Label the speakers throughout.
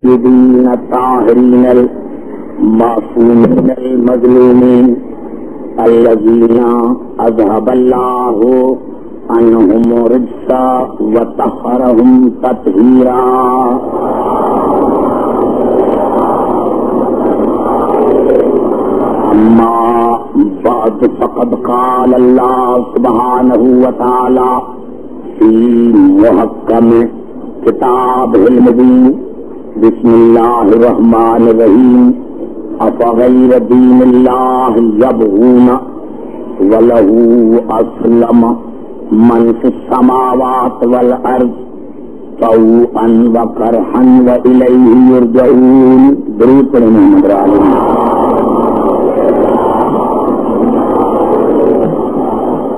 Speaker 1: الطيبين الطاهرين المعصومين المظلومين الذين أذهب الله عنهم الرجس وطهرهم تطهيرا. أما بعد فقد قال الله سبحانه وتعالى في محكم كتابه المبين بسم الله الرحمن الرحيم أفغير دين الله يبغون وله أسلم من في السماوات والأرض طوعا وكرها وإليه يرجعون. درود پڑھیں محمد علیہ.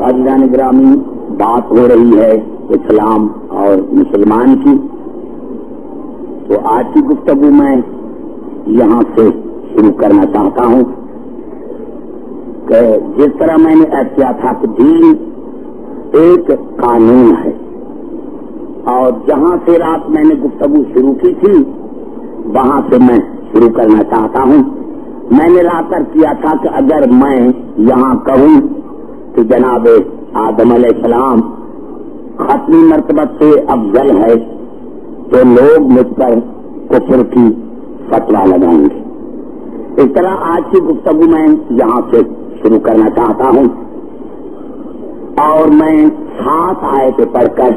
Speaker 1: عزیزان گرامی، بات ہو رہی ہے اسلام اور مسلمان کی، تو آج کی گفتگو میں یہاں سے شروع کرنا چاہتا ہوں کہ جس طرح میں نے عرض کیا تھا کہ دین ایک قانون ہے، اور جہاں سے رات میں نے گفتگو شروع کی تھی وہاں سے میں شروع کرنا چاہتا ہوں. میں نے رات کر کیا تھا کہ اگر میں یہاں کہوں کہ جناب آدم علیہ السلام ختمی مرتبہ سے افضل ہے تو لوگ مجھ پر کفر کی فتویٰ لگائیں گے. اس طرح آج کی گفتگو میں یہاں سے شروع کرنا چاہتا ہوں، اور میں 7 آیتیں پڑھ کر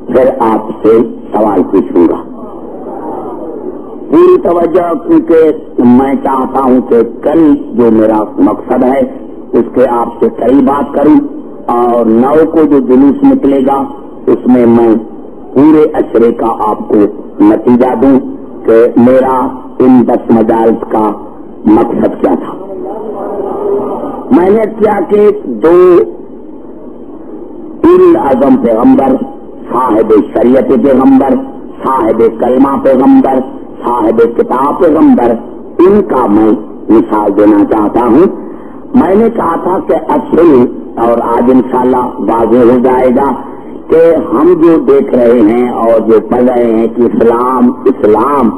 Speaker 1: پھر آپ سے سوال پوچھوں گا. پوری توجہ، کیونکہ میں چاہتا ہوں کہ کل جو میرا مقصد ہے اس کے آپ سے کئی بات کروں، اور 9 کو جو جلوس نکلے گا اس میں میں پورے اشرے کا آپ کو نتیجہ دوں کہ میرا ان 10 مجالس کا مقصد کیا تھا. میں نے کیا کہ 2 اعظم پیغمبر، صاحب شریعت پیغمبر، صاحب کلمہ پیغمبر، صاحب کتاب پیغمبر، ان کا میں مثال دینا چاہتا ہوں. میں نے کہا تھا کہ اصل، اور آج انشاءاللہ واضح ہو جائے گا کہ ہم جو دیکھ رہے ہیں اور جو پڑھ رہے ہیں کہ اسلام اسلام،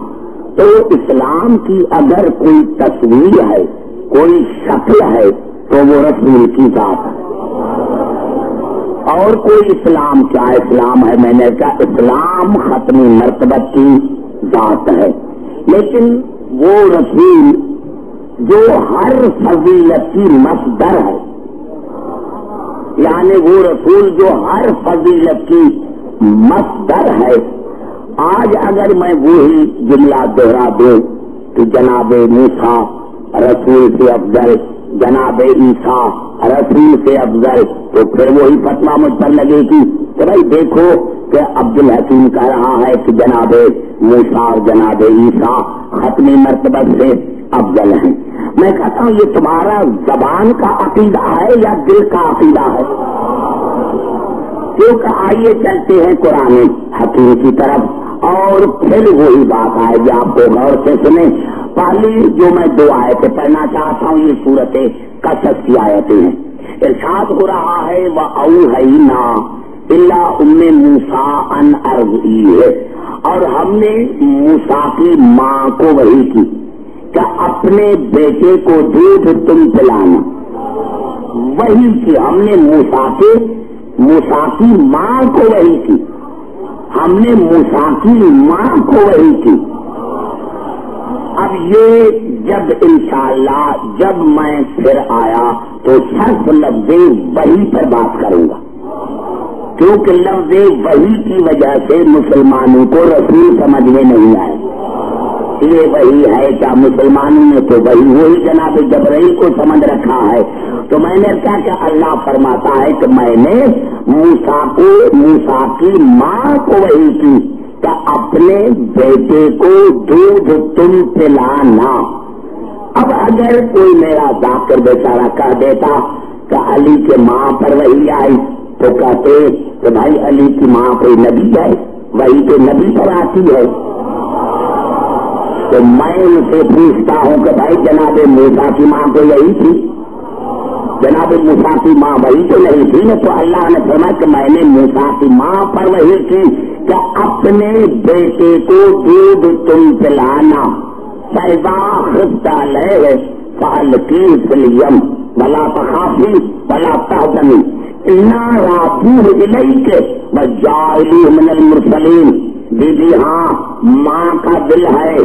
Speaker 1: تو اسلام کی اگر کوئی تصویر ہے، کوئی شکل ہے تو وہ رسول کی ذات ہے. اور کوئی اسلام کیا اسلام ہے؟ میں نے کہا اسلام ختمی مرتبہ کی ذات ہے، لیکن وہ رسول جو ہر فضیلت کی مصدر ہے، یعنی وہ رسول جو ہر فضیلت کی مصدر ہے. آج اگر میں وہی جملہ دوہرا دوں کہ جناب موسیٰ رسول سے افضل، جناب عیسیٰ رسول سے افضل، تو پھر وہی فتویٰ مجھ پر لگے گی کہ بھائی دیکھو کہ عبدالحکیم کہہ رہا ہے کہ جناب موسیٰ اور جناب عیسیٰ ختمی مرتبہ سے افضل ہیں. میں کہتا ہوں یہ تمہارا زبان کا عقیدہ ہے یا دل کا عقیدہ ہے؟ کیونکہ آئیے چلتے ہیں قرآن حکیم کی طرف، اور پھر وہی بات آئے گی. آپ کو غور سے سنیں. پہلی جو میں 2 آیتیں پڑھنا چاہتا ہوں یہ سورت قصص کی آیتیں ہیں. ارشاد ہو رہا ہے وَأَوْحَيْنَا إِلَىٰ أُمِّ مُوسَىٰ أَنْ أَرْضِعِيهِ، اور ہم نے موسیٰ کی ماں کو وحی کی کہ اپنے بیٹے کو دودھ تم پلانا. وحی کی ہم نے موسیٰ کی ماں کو وحی کی، ہم نے موسیٰ کی ماں کو وحی کی. اب یہ جب انشاءاللہ جب میں پھر آیا تو صرف لفظ وحی پر بات کروں گا، کیونکہ لفظ وحی کی وجہ سے مسلمانوں کو رسول سمجھ میں نہیں آئے. یہ وہی ہے کیا؟ مسلمانوں نے تو وہی جناب جبرائیل کو سمجھ رکھا ہے. تو میں نے کہا کہ اللہ فرماتا ہے کہ میں نے موسیٰ کی ماں کو وحی کی کہ اپنے بیٹے کو دودھ تم پلانا. اب اگر کوئی میرا ذاکر بیچارہ کہہ دیتا کہ علی کے ماں پر وحی آئی تو کہتے کہ بھائی علی کی ماں کوئی نبی ہے، وہی تو نبی پر آتی ہے. تو میں ان سے پوچھتا ہوں کہ بھائی جناب موسیٰ کی ماں تو یہی تھی، جناب موسیٰ کی ماں وہی تو نہیں تھی نا. تو اللہ نے فرمایا کہ میں نے موسیٰ کی ماں پر وحی کی کہ اپنے بیٹے کو دودھ تم پلانا فإذا خفت علیہ فألقیہ فی الیم ولا تخافی ولا تحزنی انا رافوہ الیک وجاعلوہ من المرسلین. بی بی ہاں ماں کا دل ہے،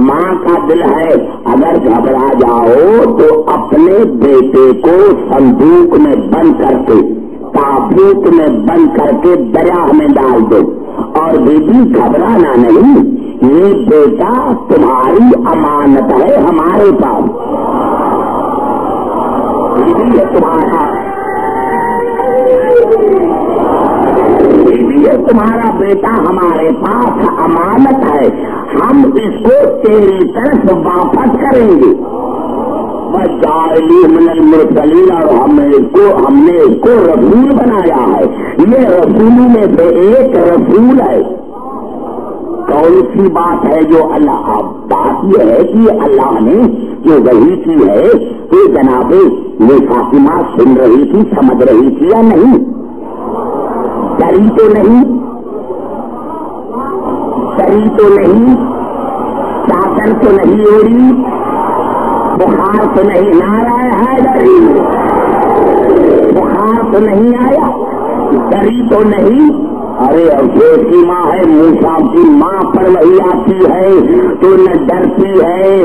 Speaker 1: ماں کا دل ہے، اگر گھبرا جاؤ تو اپنے بیٹے کو صندوق میں بند کر کے، تابوت میں بند کر کے دریا میں ڈال دو. اور بی بی گھبرانا نہیں، یہ بیٹا تمہاری امانت ہے ہمارے پاس. بیوی ہے تمہارا، بیوی ہے تمہارا بیٹا ہمارے پاس امانت ہے، ہم اس کو تیری طرف واپس کریں گے. وَجَعَلُوهُ مِنَ الْمُرْسَلِينَ، اور ہم نے اس کو رسول بنایا ہے. یہ رسولوں میں سے ایک رسول ہے. کون سی بات ہے جو اللہ، بات یہ ہے کہ اللہ نے جو وحی کی ہے کہ جناب موسیٰ کی ماں سن رہی تھی، سمجھ رہی تھی یا نہیں؟ ڈری تو نہیں، ڈری تو نہیں، چادر تو نہیں اوڑی، بخار تو نہیں، نعرہ حیدری، بخار تو نہیں آیا، ڈری تو نہیں. ارے افسوس کی ماں ہے، موسیٰ کی ماں پر وہی آتی ہے تو نہ ڈرتی ہے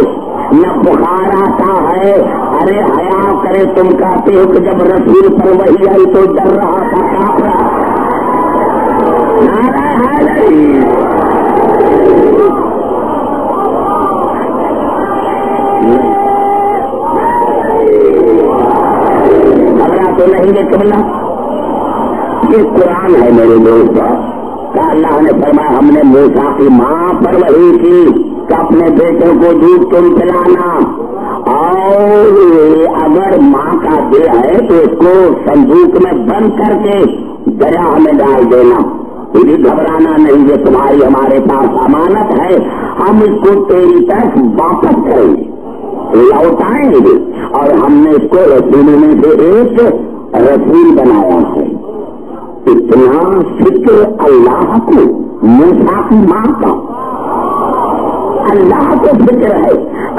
Speaker 1: نہ بخار آتا ہے. ارے حیا کرے، تم کہتے ہو کہ جب رسول پر وہی آئی تو ڈر رہا تھا، کاپ رہا. نعرہ حیدری. گھبرا تو نہیں ہے قبلہ. یہ قرآن ہے میرے دوست کہ اللہ نے فرمایا ہم نے موسیٰ کی ماں پر وحی کی کہ اپنے بیٹوں کو دودھ تم پلانا، اور اگر ماں کا دل ہے تو اس کو صندوق میں بند کر کے دریا میں ڈال دینا. یہ گھبرانا نہیں، یہ تمہاری ہمارے پاس امانت ہے، ہم اس کو تیری طرف واپس کریں گے، لوٹائیں گے. اور ہم نے اس کو رسولوں میں سے ایک رسول بنایا ہے. اتنا فکر اللہ کو موسیٰ کی ماں کا، اللہ کو فکر ہے،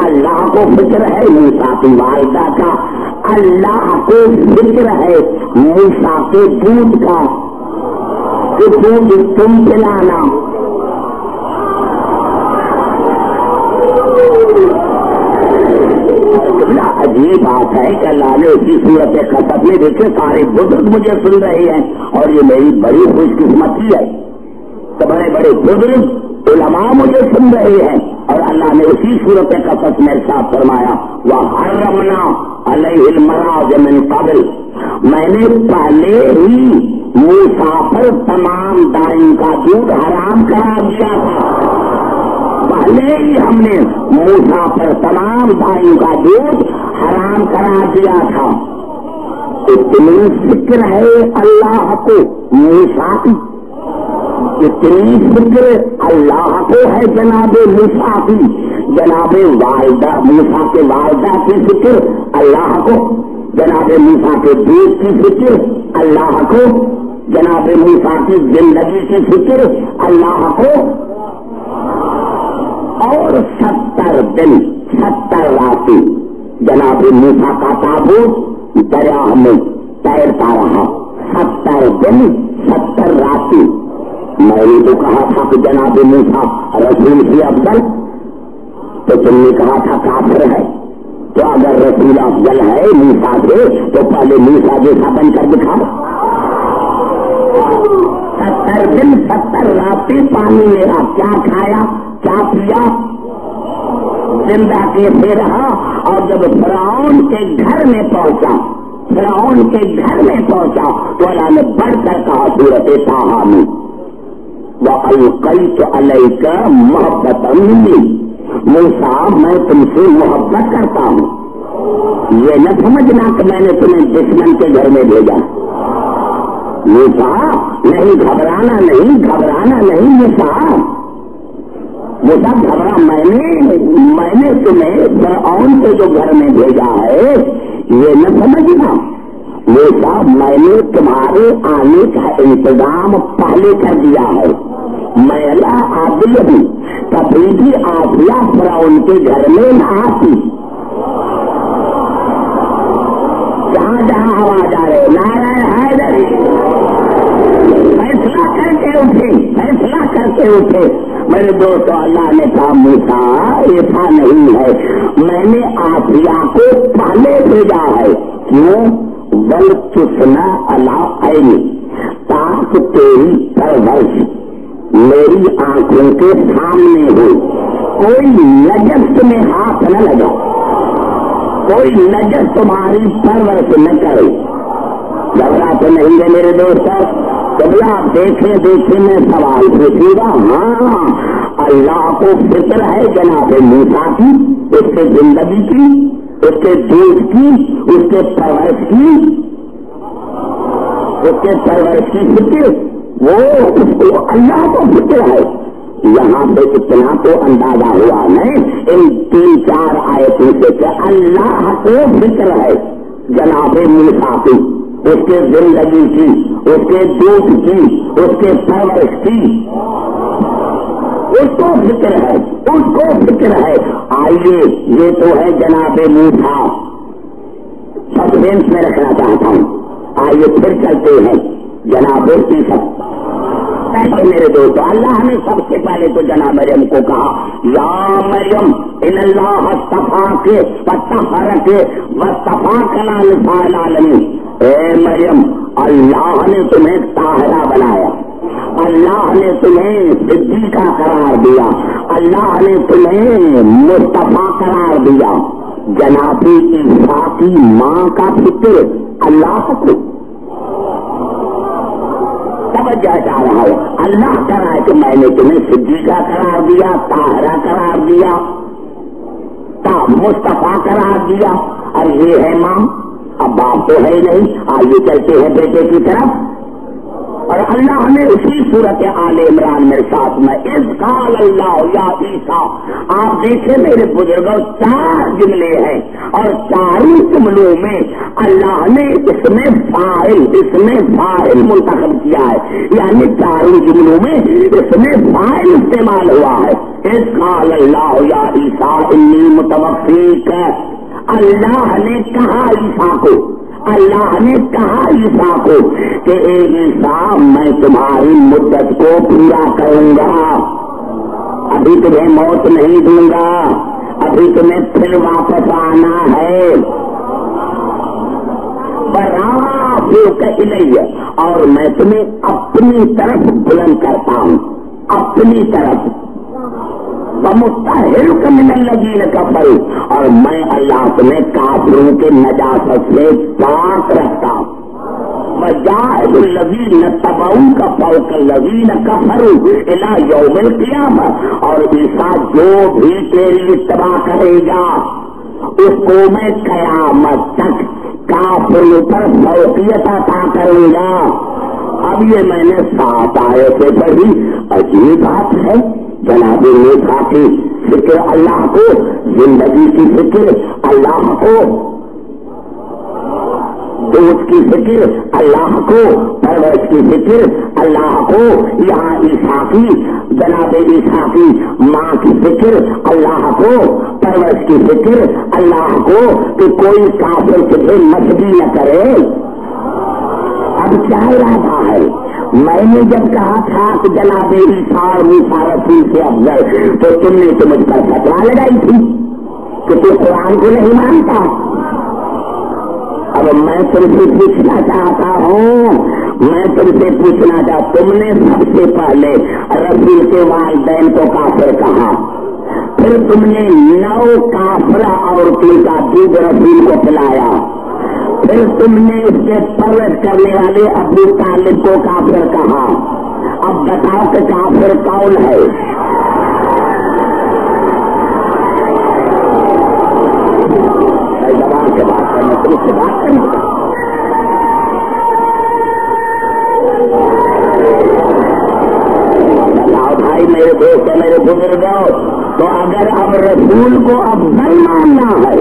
Speaker 1: اللہ کو فکر ہے موسیٰ کی والدہ کا، اللہ کو فکر ہے موسیٰ کے دودھ کا کہ دودھ تم پلانا. عجیب بات ہے کہ اللہ نے اسی صورت قصص میں دیکھے سارے بزرگ مجھے سن رہے ہیں، اور یہ میری بڑی خوش قسمتی ہے تو بڑے بڑے بزرگ علماء مجھے سن رہے ہیں. اور اللہ نے اسی صورت قصص میں ارشاد فرمایا وَحَرَّمْنَا عَلَيْهِ الْمَرَاضِعَ مِنْ قَبْلُ، میں نے پہلے ہی موسیٰ پر تمام دائیں کا دودھ حرام کرا دیا تھا. پہلے ہی ہم نے موسیٰ پر تمام دائیں کا دودھ حرام کرا دیا تھا. اتنی فکر ہے اللہ کو موسیٰ کی، اتنی فکر اللہ کو ہے جناب موسیٰ کی، جناب والدہ موسیٰ کے والدہ کی فکر اللہ کو، جناب موسیٰ کے دودھ کی فکر اللہ کو، جناب موسیٰ کی زندگی کی فکر اللہ کو. اور 70 دن 70 راتیں جناب موسیٰ کا تابوت دریا میں تیرتا رہا. 70 دن 70 راتیں. میں نے تو کہا تھا کہ جناب موسیٰ رسول سے افضل، تو تم نے کہا تھا کافر ہے. تو اگر رسول افضل ہے موسیٰ سے تو پہلے موسیٰ جیسا بن کر دکھا. 70 دن 70 راتیں پانی میں رہا، کیا کھایا کیا پیا، زندہ کیسے رہا. اور جب فرعون کے گھر میں پہنچا، فرعون کے گھر میں پہنچا تو اللہ نے بڑھ کر کہا سورۃ طٰہٰ میں وَأَلْقَيْتُ عَلَيْكَ مَحَبَّةً مِّنِّي، موسیٰ میں تم سے محبت کرتا ہوں. یہ نہ سمجھنا کہ میں نے تمہیں دشمن کے گھر میں بھیجا. موسیٰ نہیں، گھبرانا نہیں، گھبرانا نہیں موسیٰ، موسیٰ گھبرا، میں نے تمہیں فرعون کے جو گھر میں بھیجا ہے یہ نہ سمجھنا. موسیٰ میں نے تمہارے آنے کا انتظام پہلے کر دیا ہے. میں اللہ عادل ہوں، کبھی بھی آسیہ فرعون کے گھر میں نہ آتی۔ جہاں جہاں آواز آ رہے نعرہ حیدری، فیصلہ کر کے اٹھے، فیصلہ کر کے اٹھے۔ میرے دوستو، اللہ نے کہا موسیٰ ایسا نہیں ہے، میں نے آسیہ کو پہلے بھیجا ہے۔ کیوں؟ وَلْتُثْنَىٰ عَلَىٰ عَيْنِي، تاکہ تیری پرورش میری آنکھوں کے سامنے ہو، کوئی نجس تمہیں ہاتھ نہ لگا، کوئی نجس تمہاری پرورش نہ کرے۔ گھبرا تو نہیں ہے میرے دوستوں؟ جب آپ دیکھیں میں سوال پوچھوں گا۔ ہاں، اللہ کو فکر ہے جناب موسیٰ کی، اس کے زندگی کی، اس کے دودھ کی، اس کے پرورش کی، اس کے پرورش کی فکر، وہ اس کو اللہ کو فکر ہے۔ یہاں پہ اتنا تو اندازہ ہوا نہیں ان 3-4 آیتوں سے کہ اللہ کو فکر ہے جناب موسیٰ کی، اس کے زندگی کی، اس کے دودھ کی، اس کے پرورش کی، اس کو فکر ہے، اس کو فکر ہے۔ آئیے، یہ تو ہے جناب موسیٰ، سسپینس میں رکھنا چاہتا ہوں۔ آئیے پھر چلتے ہیں جناب عیسیٰ۔ پہلے میرے دوستو، اللہ نے سب سے پہلے تو جناب مریم کو کہا یا مریم ان اللہ اصطفاک وطہرک واصطفاک علی نساء العالمین، اے مریم اللہ نے تمہیں طاہرہ بنایا، اللہ نے تمہیں صدیقہ قرار دیا، اللہ نے تمہیں مصطفیٰ قرار دیا۔ جناب عیسیٰ کی ماں کا فکر اللہ کو توجہ چاہ رہا ہوں، اللہ کہہ رہا ہے کہ میں نے تمہیں صدیقہ قرار دیا، طاہرہ قرار دیا، مصطفیٰ قرار دیا، اور یہ ہے ماں۔ اب باپ تو ہے نہیں، آئیے چلتے ہیں بیٹے کی طرف۔ اور اللہ نے اسی صورت آل عمران میں ساتھ میں اذ قال اللہ یا عیسیٰ، آپ دیکھیں میرے بزرگوں 4 جملے ہیں، اور چاروں جملوں میں اللہ نے اس میں فاعل منتخب کیا ہے، یعنی چاروں جملوں میں اس میں فاعل استعمال ہوا ہے۔ اذ قال اللہ یا عیسیٰ انی متوفیک، اللہ نے کہا عیسیٰ کو، اللہ نے کہا عیسیٰ کو کہ اے عیسیٰ میں تمہاری مدت کو پورا کروں گا، ابھی تمہیں موت نہیں دوں گا، ابھی تمہیں پھر واپس آنا ہے۔ برافعک الیہ، اور میں تمہیں اپنی طرف بلند کرتا ہوں، اپنی طرف۔ ومطہرک من الذین کفروا، اور میں اللہ تمہیں کافروں کے نجاست سے پاک رکھتا ہوں۔ وجاعل الذین اتبعوک فوق الذین کفروا الی یوم القیامہ، اور عیسیٰ جو بھی تیری اتباع کرے گا اس کو میں قیامت تک کافروں پر فوقیت عطا کروں گا۔ اب یہ میں نے 7 آیتیں پڑھی، عجیب بات ہے، جناب موسیٰ کی فکر اللہ کو، زندگی کی فکر اللہ کو، دوست کی فکر اللہ کو، پرورش کی فکر اللہ کو، یہاں عیسیٰ کی، جناب عیسیٰ کی ماں کی فکر اللہ کو، پرورش کی فکر اللہ کو، کہ کوئی کافر تجھے مسجد نہ کرے۔ اب کیا ارادہ ہے؟ میں نے جب کہا تھا کہ جناب عیسیٰ اور موسیٰ رسول سے افضل، تو تم نے تو مجھ پر فتویٰ لگائی تھی کہ تو قرآن کو نہیں مانتا۔ اب میں تم سے پوچھنا چاہتا ہوں، تم نے سب سے پہلے رسول کے والدین کو کافر کہا، پھر تم نے 9 کافرہ عورتوں کا دودھ رسول کو پلایا، پھر تم نے اس کے پرورش کرنے والے ابو طالب کو کافر کہا۔ اب بتاؤ کہ کافر کون ہے؟ زبان سے بات کرنا، تم سے بات کرنا۔ بھائی میرے دوست، میرے بزرگوں، تو اگر اب رسول کو افضل ماننا ہے،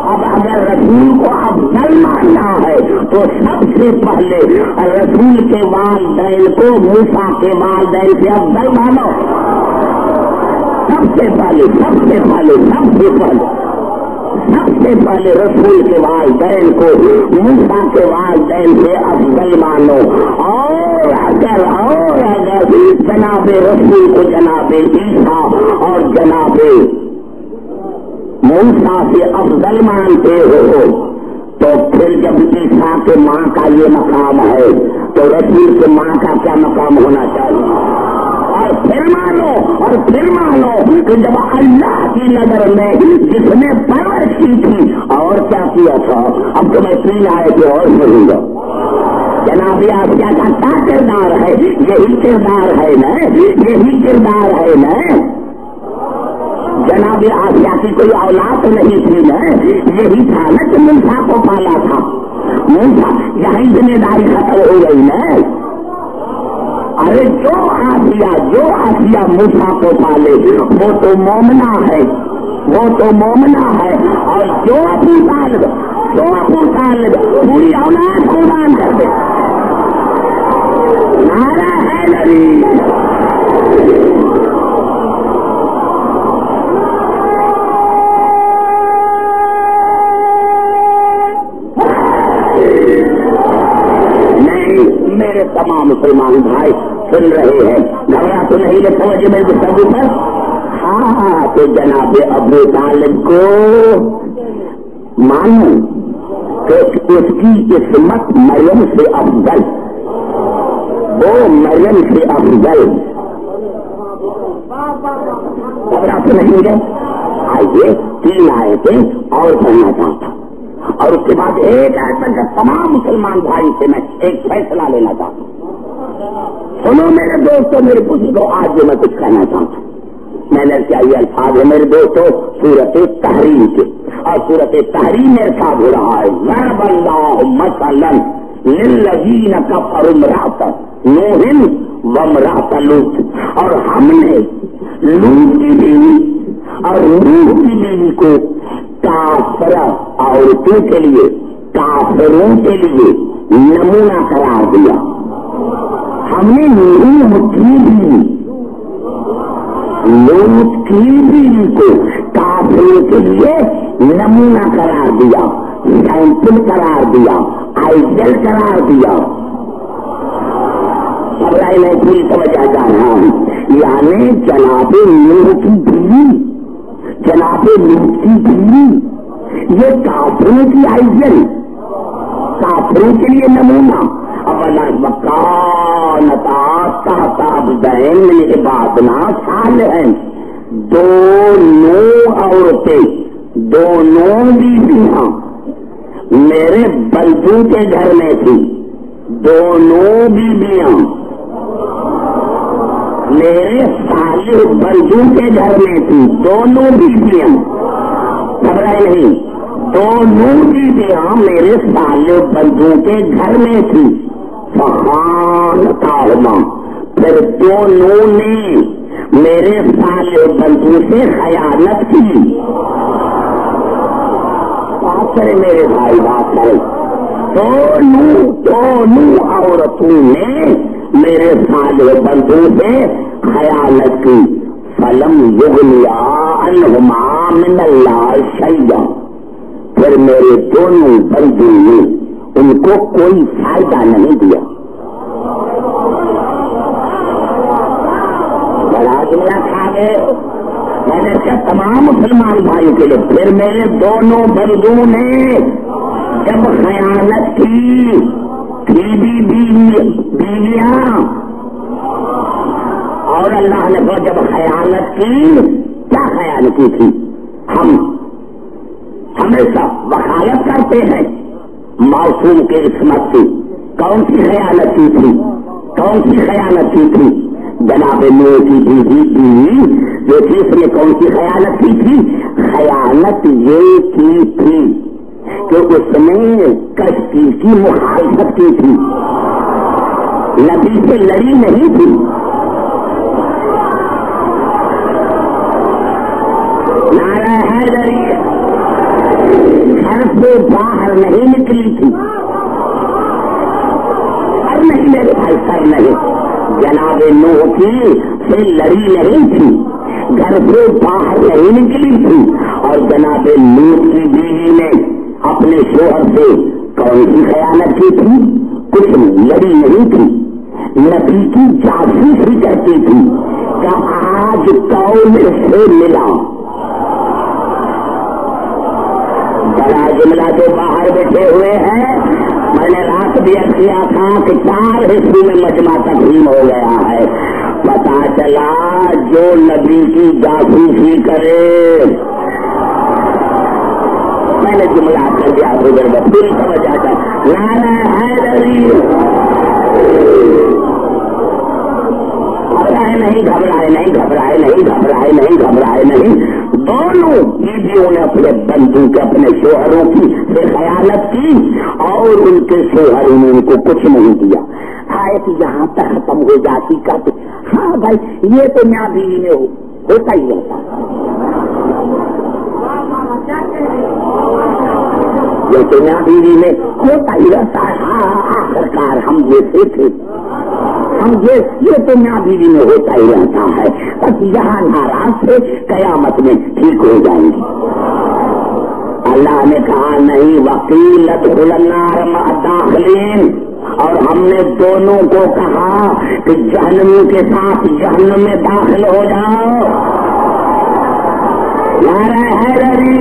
Speaker 1: اب اگر رسول کو افضل ماننا ہے تو سب سے پہلے رسول کے والدین کو موسیٰ کے والدین سے افضل مانو. سب سے پہلے رسول کے والدین کو موسیٰ کے والدین سے افضل مانو. اور اگر جناب رسول کو جناب عیسیٰ اور جناب موسیٰ سے افضل مانتے ہو تو پھر جب عیسیٰ کے ماں کا یہ مقام ہے تو رسول کے ماں کا کیا مقام ہونا چاہیے؟ اور پھر مانو کہ جب اللہ کی نظر میں جس نے پرورش کی تھی اور کیا کیا تھا. اب تو میں 3 آئے تھے اور سنوں گا. جناب آسیہ کا کیا کردار ہے؟ یہی کردار ہے نا. جناب آسیہ کی کوئی اولاد نہیں تھی نا. یہی تھا نا کہ موسیٰ کو پالا تھا. موسیٰ یہی ذمہ داری ختم ہو گئی نا. ارے جو آسیہ موسیٰ کو پالے وہ تو مومنہ ہے. اور جو ابو طالب پوری اولاد قربان کر دے. نعرہ حیدری. میرے تمام مسلمان بھائی سن رہے ہیں، گھبرا تو نہیں لے سمجھے میرے گفتگو پر. ہاں تو جناب ابو طالب کو مانو کہ اس کی عصمت مریم سے افضل، وہ مریم سے افضل. گھبرا تو نہیں لے. آئیے 3 آیتیں اور پڑھنا چاہتا اور اس کے بعد ایک آیت کا تمام مسلمان بھائی سے میں ایک فیصلہ لینا چاہتا ہوں. سنو میرے دوستوں، میرے بزرگوں، آج جو میں کچھ کہنا چاہتا ہوں. میں نے کیا یہ الفاظ ہے میرے دوستوں سورت تحریم کے، اور سورت تحریم میں ارشاد ہو رہا ہے ضرب اللہ مثلا للذین کفروا امرأۃ نوح وامرأۃ لوط. اور ہم نے لوط کی بیوی اور نوح کی بیوی کو کافر عورتوں کے لیے، کافروں کے لیے نمونہ قرار دیا. ہم نے لوط کی بیوی کو کافروں کے لیے نمونہ قرار دیا، سیمپل قرار دیا، آئیڈل قرار دیا. سبرائی میں پوری سمجھ آ جا رہا ہوں. یعنی جناب نوح کی بیوی، جناب لوط کی بیوی یہ کافروں کی آئیڈل، کافروں کے لیے نمونہ. وکانتا تحت عبدین من عبادنا صالحین. دونوں عورتیں، دونوں بیویاں میرے بندوں کے گھر میں تھی. دونوں بیویاں میرے صالح بندوں کے گھر میں تھی. دونوں بیویاں، گھبرائے نہیں، دونوں بیویاں میرے صالح بندوں کے گھر میں تھی. فخانتاہما، پھر دونوں نے میرے صالح بندوں سے خیانت کی. بات کرے میرے بھائی، بات کرے. دونوں عورتوں نے میرے صالح بندوں سے خیانت کی. فلم یغنیا عنہما من اللہ شیئا، پھر میرے دونوں بندوں نے ان کو کوئی فائدہ نہیں دیا. بڑا جملہ کھا گئے. میں نے کہا تمام مسلمان بھائیوں کے لیے پھر میرے دونوں بندوں نے جب خیانت کی، بیویاں اور اللہ نے وہ جب خیانت کی، کیا خیانت کی تھی؟ ہم ہمیشہ وکالت کرتے ہیں معصوم کے عصمت کی. کون سی خیانت کی تھی؟ کون سی خیانت کی تھی؟ جناب نوح کی بیوی جو تھی اس نے کون سی خیانت کی تھی؟ خیانت یہ کی تھی کہ اس نے کشتی کی مخالفت کی تھی، نبی سے لڑی نہیں تھی. نعرہ حیدری. باہر نہیں نکلی تھی، سر نہیں میرے بھائی، سر نہیں، جناب نوح کی سے لڑی نہیں تھی، گھر سے باہر نہیں نکلی تھی، اور جناب لوط کی بیوی نے اپنے شوہر سے کون سی خیانت کی تھی؟ کچھ لڑی نہیں تھی، نبی کی جاسوسی کرتی تھی کہ آج کون سے ملا، بڑا جملہ جو باہر بیٹھے ہوئے ہیں، میں نے رات بھی کیا تھا کہ 4 حصوں میں مجمع تقسیم ہو گیا ہے، پتا چلا جو نبی کی جاسوسی کرے، میں نے جملہ کر دیا پھر سمجھ آتا، نعرہ حیدری، نہیں گھبرائے نہیں گھبرائے نہیں گھبرائے نہیں گھبرائے نہیں، دونوں بیویوں نے اپنے بندوں کے اپنے شوہروں کی سے خیانت کی اور ان کے شوہروں نے ان کو کچھ نہیں دیا، آئے کہ یہاں تک ختم ہو جاتی کرتے، ہاں بھائی یہ تو میاں بیوی میں ہوتا ہی ہوتا، یہ تو میاں بیوی میں ہوتا ہی رہتا ہے، ہاں آخرکار ہم جیسے تھے، ہم یہ تو میاں بیوی میں ہوتا ہی رہتا ہے، بس یہاں ناراض سے قیامت میں ٹھیک ہو جائیں گے۔ اللہ نے کہا نہیں، وکیل ادخلوا النار مع الداخلین، اور ہم نے دونوں کو کہا کہ جہنم کے ساتھ جہنم میں داخل ہو جاؤ، نعرہ حیدری،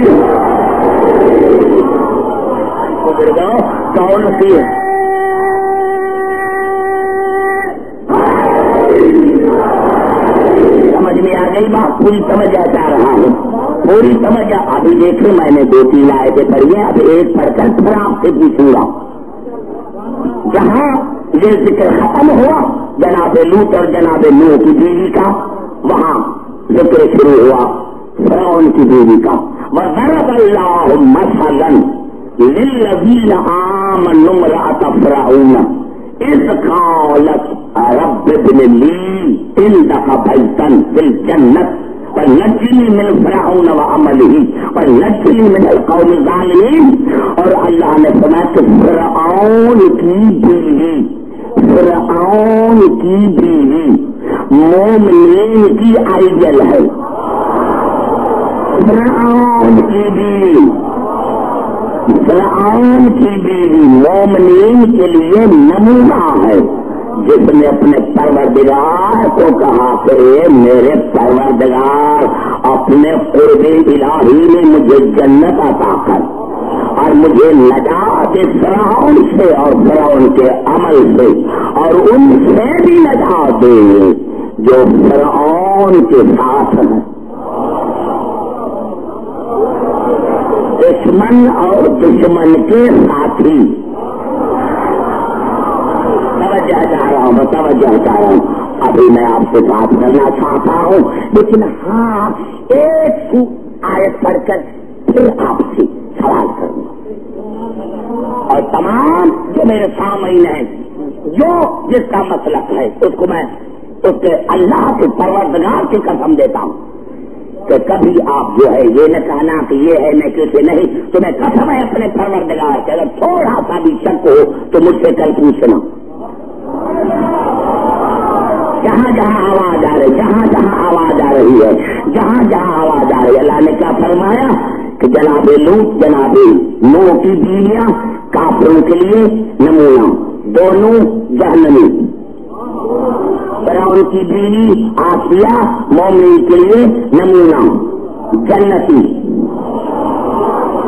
Speaker 1: کون سی سمجھ میں آ گئی بات؟ پوری سمجھ چاہ رہا ہوں، پوری سمجھ ابھی دیکھیں میں نے 2-3 آیتیں پڑھی ہیں، اب ایک پڑھ کر پھر آپ سے پوچھوں گا، جہاں یہ ذکر ختم ہوا جناب لوط اور جناب نوح کی بیوی کا، وہاں ذکر شروع ہوا فرعون کی بیوی کا، وضرب اللہ مثلا للذین آمنوا امرأة فرعون اذ قالت رب ابن لی عندک بیتا فی الجنة ونجنی من فرعون وعملہ ونجنی من القوم الظالمین، اور اللہ نے فرمایا کہ فرعون کی بیوی مومنین کی آئیڈیل ہے، فرعون کی بیوی مومنین کے لیے نمونہ ہے، جس نے اپنے پروردگار کو کہا کہ میرے پروردگار اپنے قرب الہی میں مجھے جنت عطا کر اور مجھے نجات فرعون سے اور فرعون کے عمل سے، اور ان سے بھی نجات دے جو فرعون کے ساتھ ہیں، دشمن اور دشمن کے ساتھی، توجہ چاہ رہا ہوں، ابھی میں آپ سے بات کرنا چاہتا ہوں، لیکن ہاں ایک آیت پڑھ کر پھر آپ سے سوال کروں گا، اور تمام جو میرے سامعین ہیں جو جس کا مسلک ہے اس کو میں اس کے اللہ کے پروردگار کی قسم دیتا ہوں کہ کبھی آپ جو ہے یہ نہ کہنا کہ یہ ہے میں کسی نہیں، تو میں قسم ہے اپنے پروردگار کے، اگر تھوڑا سا بھی شک ہو تو مجھ سے کل پوچھنا، جہاں جہاں آواز آ رہی، جہاں جہاں آواز آ رہی ہے، جہاں جہاں آواز آ رہی ہے، اللہ نے کیا فرمایا کہ جناب لوط جناب نوح کی بیویاں کافروں کے لیے نمونہ، دونوں جہنمی، فرعون کی بیوی آسیہ مومن کے لیے نمونہ جنتی۔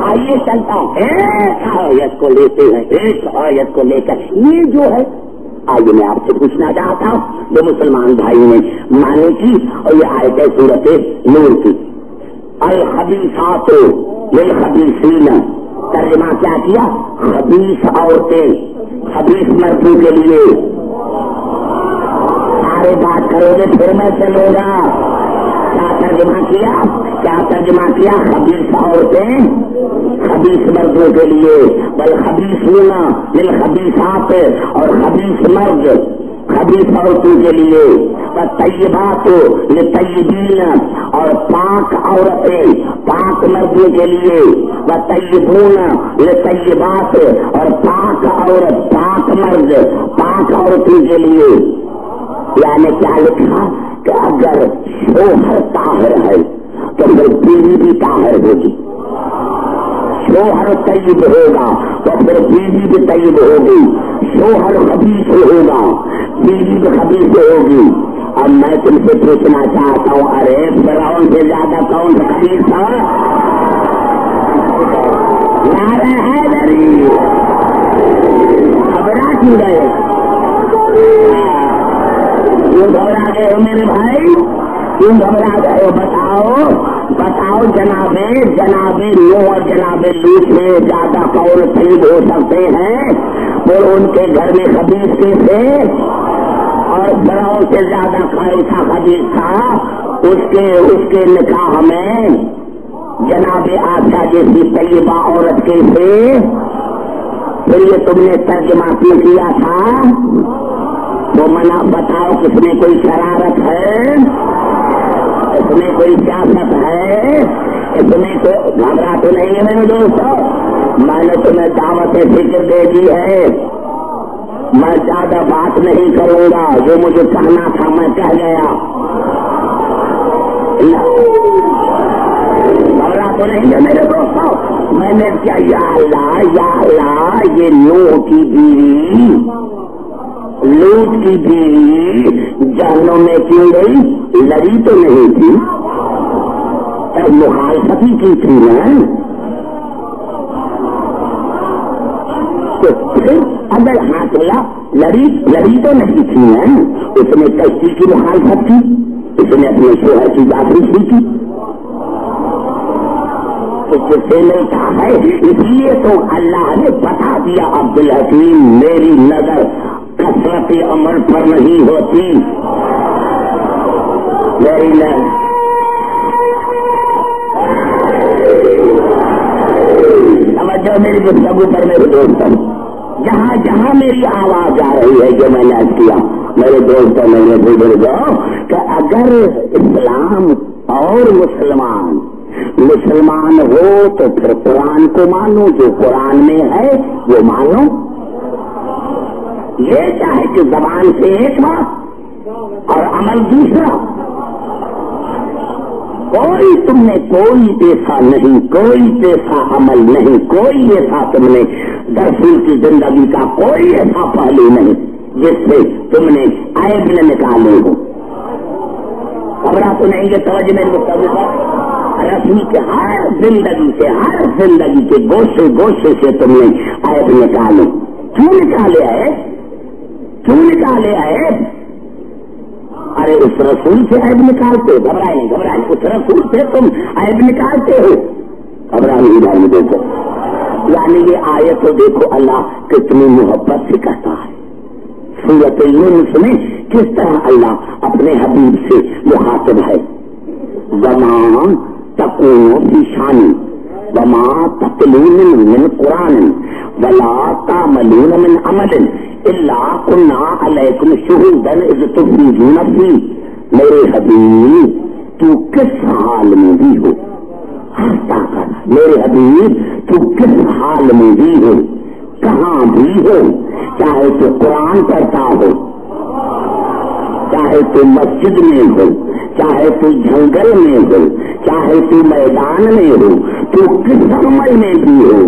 Speaker 1: آئیے چلتا ہوں ایک آیت کو لیتے ہیں، ایک آیت کو لے کر یہ جو ہے، آئیے میں آپ سے پوچھنا چاہتا ہوں جو مسلمان بھائی نے مانی کی، اور یہ آیت ہے سورت نور کی، الخبیثات للخبیثین، ترجمہ کیا کیا؟ خبیث عورتیں خبیث مردوں کے لیے، سارے بات کرو گے پھر میں چلوں گا، کیا ترجمہ کیا؟ کیا ترجمہ کیا؟ خبیث عورتیں خبیث مردوں کے لیے، بل خبیثون للخبیثات، اور خبیث مرد خبیث عورتوں کے لیے، طیبات للطیبین، اور پاک پاک عورتیں پاک مردوں کے لیے، وطیبون لطیبات، اور پاک عورت پاک مرد پاک عورتوں کے لیے. یعنی کیا لکھا کہ اگر شوہر طاہر ہے تو پھر بیوی بھی طاہر ہوگی. شوہر طیب ہوگا تو پھر بیوی بھی طیب ہوگی. شوہر خبیث ہوگا بیوی بھی خبیث ہوگی. اب میں تم سے پوچھنا چاہتا ہوں، ارے فرعون سے زیادہ کون سا خبیث تھا؟ نعرہ حیدری. گھبرا کیوں گئے؟ کیوں گھبرا گئے ہو میرے بھائی؟ کیوں گھبرا گئے ہو؟ بتاؤ جناب نوح اور جناب لوط سے زیادہ کون طیب ہو سکتے ہیں؟ اور ان کے گھر میں خبیث کے تھے، اور فرعون سے زیادہ خائصہ خبیث تھا. اس کے نکاح میں جناب آسیہ جیسی طیبہ عورت کے تھے. پھر یہ تم نے ترجمہ کیوں کیا تھا؟ وہ منع بتاؤ، کس میں کوئی شرارت ہے؟ اس میں کوئی سیاست ہے؟ اس میں کوئی گھبرا تو نہیں ہے میرے دوستوں؟ میں نے تمہیں دعوت فکر دے دی ہے. میں زیادہ بات نہیں کروں گا، جو مجھے کہنا تھا میں کہہ گیا. گھبرا تو نہیں ہے میرے دوستوں؟ میں نے کیا یا اللہ یہ نوح کی بیوی لوط کی بیوی جہنم میں کیوں گئی؟ لڑی تو نہیں تھی، مخالفت ہی کی تھی نا. تو پھر اگر حاصلہ لڑی تو نہیں تھی نا. اس نے کشتی کی مخالفت کی، اس نے اپنے شوہر کی جاسوسی کی، اس سے ملتا ہے. اس لیے تو اللہ نے بتا دیا عبدالحکیم میری نظر کثرت عمل پر نہیں ہوتی، میری نظر توجہ میری گفتگو پر میرے دوستوں. جہاں جہاں میری آواز آ رہی ہے جو میں نے عرض کیا میرے دوستوں میں نے بزرگوں کہ اگر اسلام اور مسلمان ہو تو پھر قرآن کو مانو، جو قرآن میں ہے وہ مانو. یہ چاہے کہ زبان سے ایک بات اور عمل دوسرا. کوئی تم نے کوئی ایسا نہیں، کوئی ایسا عمل نہیں، کوئی ایسا تم نے رسول کی زندگی کا کوئی ایسا پہلو نہیں جس سے تم نے عیب نہ نکالے ہو. خبریں تو نہیں کہ توجہ میرے مطابق رسول کے ہر زندگی کے گوشے سے تم نے عیب نکالے. کیوں نکالے عیب؟ ارے اس رسول سے عیب نکالتے ہو، گھبرائے اس رسول سے تم عیب نکالتے ہو. گھبرانے بھائی دیکھو، یعنی یہ آیت تو دیکھو اللہ کتنی محبت سے کہتا ہے. سورۃ یونس میں کس طرح اللہ اپنے حبیب سے مخاطب ہے. وما تکون فی شانی وما تتلون من قرآن ولا تعملون من عمل الا كنا علیکم شہودا اذ تفیضون فیہ. میرے حبیب تو کس حال میں بھی ہو، میرے حبیب تو کس حال میں بھی ہو، کہاں بھی ہو، چاہے تو قرآن پڑھتا ہو، چاہے تو مسجد میں ہو، چاہے تو جنگل میں ہو، چاہے تو میدان میں ہو، تو کس عمل میں بھی ہو،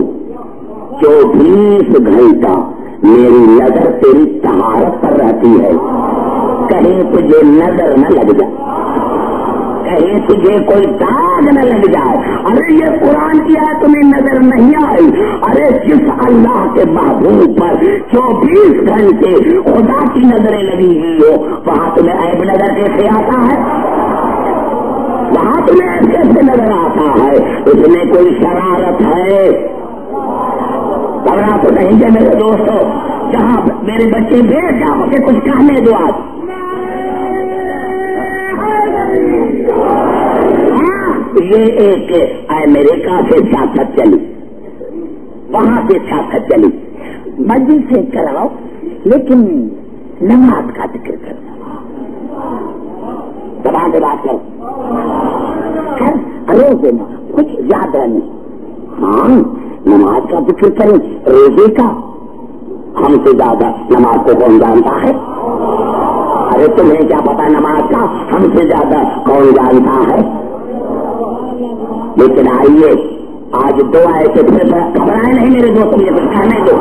Speaker 1: 24 گھنٹہ میری نظر تیری طہارت پر رہتی ہے. کہیں تجھے نظر نہ لگ جائے، کہیں تجھے کوئی داغ نہ لگ جائے. ارے یہ قرآن کی آیت تمہیں نظر نہیں آئی؟ ارے جس اللہ کے محبوب پر 24 گھنٹے خدا کی نظریں لگی ہوئی ہو، وہاں تمہیں عیب نظر کیسے آتا ہے؟ وہاں تمہیں عیب کیسے نظر آتا ہے؟ اس میں کوئی شرارت ہے؟ گھبرا تو نہیں ہے میرے دوستوں. جہاں میرے بچے بیٹھ جاؤ کہ کچھ کہنے دو. یہ ایک امریکہ سے سیاست چلی، وہاں سے سیاست چلی، مسجد سے کراؤ لیکن نماز کا ذکر کرو، زبان سے بات کرو، گھر روزے میں کچھ زیادہ نہیں. ہاں نماز کا ذکر کریں, روزے کا ہم سے زیادہ نماز کو کون جانتا ہے؟ ارے تمہیں کیا پتا نماز کا ہم سے زیادہ کون جانتا ہے؟ لیکن آئیے آج دو ایسے گھبرائے نہیں میرے دوست, مجھے کچھ کہنے دو.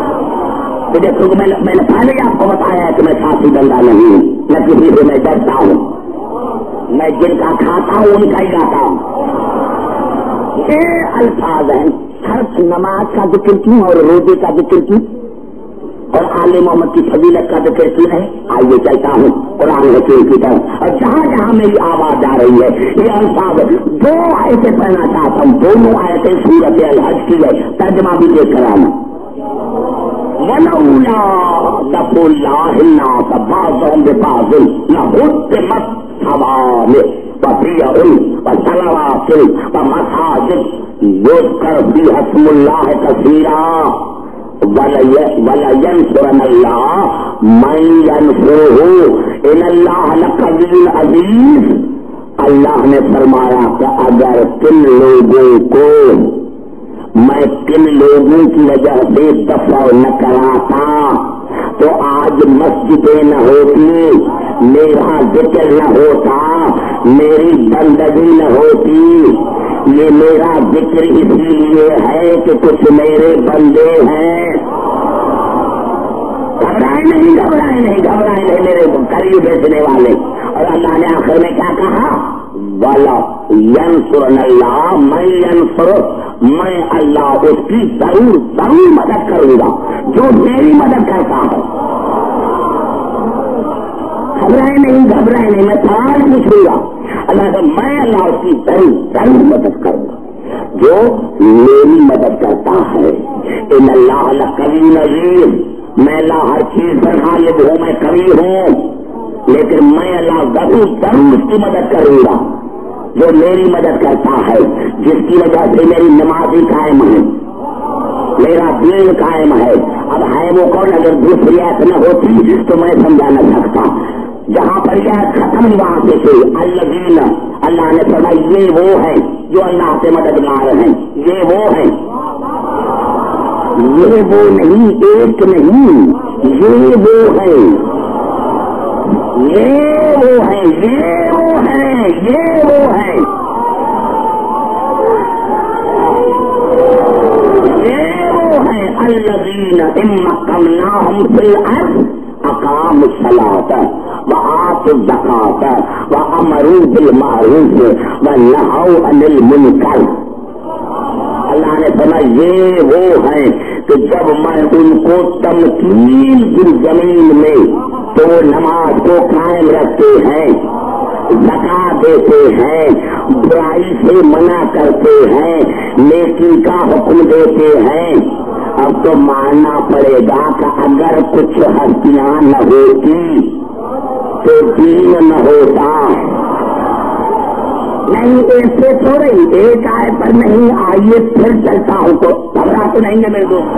Speaker 1: دیکھو میں نے پہلے آپ کو بتایا ہے کہ میں ساتھی بندہ نہیں ہوں, نہ کسی سے میں ڈرتا ہوں, میں جن کا کھاتا ہوں ان کا ہی گاتا ہوں. یہ الفاظ ہیں. ہر نماز کا ذکر کیوں اور روزے کا ذکر کیوں اور آل محمد کی فضیلت کا ذکر کیوں ہے؟ آئیے چلتا ہوں قرآن حکیم کی طرف, اور جہاں جہاں میری آواز آ رہی ہے یہ الفاظ دو آیتیں پڑھنا چاہتا ہوں. دونوں آیتیں سورۃ الحج کی ہے, ترجمہ بھی دیکھ کر آنا. وَلَوْلَا دَفْعُ اللَّهِ النَّاسَ بَعْضَهُم بِبَعْضٍ لَهُدِّمَتْ صَوَامِعُ وَبِيَعٌ وَصَلَوَاتٌ وَمَسَاجِدُ يُذْكَرُ فِيهَا اسْمُ اللَّهِ كَثِيرًا وَلَيَنصُرَنَّ اللَّهُ مَن يَنصُرُهُ إِنَّ اللَّهَ لَقَوِيٌّ عَزِيزٌ. اللہ نے فرمایا کہ اگر کن لوگوں کو میں کن لوگوں کی وجہ سے دفع نہ کراتا تو آج مسجدیں نہ ہوتی, میرا ذکر نہ ہوتا, میری بندگی نہ ہوتی. یہ میرا ذکر اسی لیے ہے کہ کچھ میرے بندے ہیں. گھبرائے نہیں میرے قریب بیچنے والے. اور اللہ نے آخر میں کیا کہا؟ والا ینصرن اللہ میں ینصر, میں اللہ اس کی ضرور مدد کروں گا جو میری مدد کرتا ہے. گھبرائے نہیں میں سوال پوچھوں گا. اللہ سے میں اللہ اس کی ضرور مدد کروں گا جو میری مدد کرتا ہے. ان اللہ لقوی عزیز, میں اللہ ہر چیز پر غالب ہوں, میں قوی ہوں, لیکن میں اللہ ضرور اس کی مدد کروں گا جو میری مدد کرتا ہے, جس کی وجہ سے میری نمازی قائم ہے, میرا دین قائم ہے. اب ہے وہ کون؟ اگر دوسری ایت نہ ہوتی تو میں سمجھا نہ سکتا. جہاں پر یہ ختم وہاں سے تھے الذین, اللہ نے فرمایا یہ وہ ہیں جو اللہ سے مددگار ہیں. یہ وہ ہیں, یہ وہ نہیں, ایک نہیں, یہ وہ ہیں, یہ وہ ہیں, یہ وہ ہیں, یہ وہ ہیں, یہ وہ ہیں. الذین ان مکناہم فی الارض اقاموا الصلاۃ وآتوا الزکاۃ وامروا بالمعروف ونہوا عن المنکر. اللہ نے فرمایا یہ وہ ہیں کہ جب میں ان کو تمکین دی زمین میں تو وہ نماز کو قائم رکھتے ہیں, زکات دیتے ہیں, برائی سے منع کرتے ہیں, نیکی کا حکم دیتے ہیں. اب تو ماننا پڑے گا کہ اگر کچھ ہستیاں نہ ہوتی تو دین نہ ہوتا. نہیں ایسے تھوڑے ایک آئے پر نہیں. آئیے پھر چلتا ہوں تو گھبرا تو نہیں ہے میرے دوست.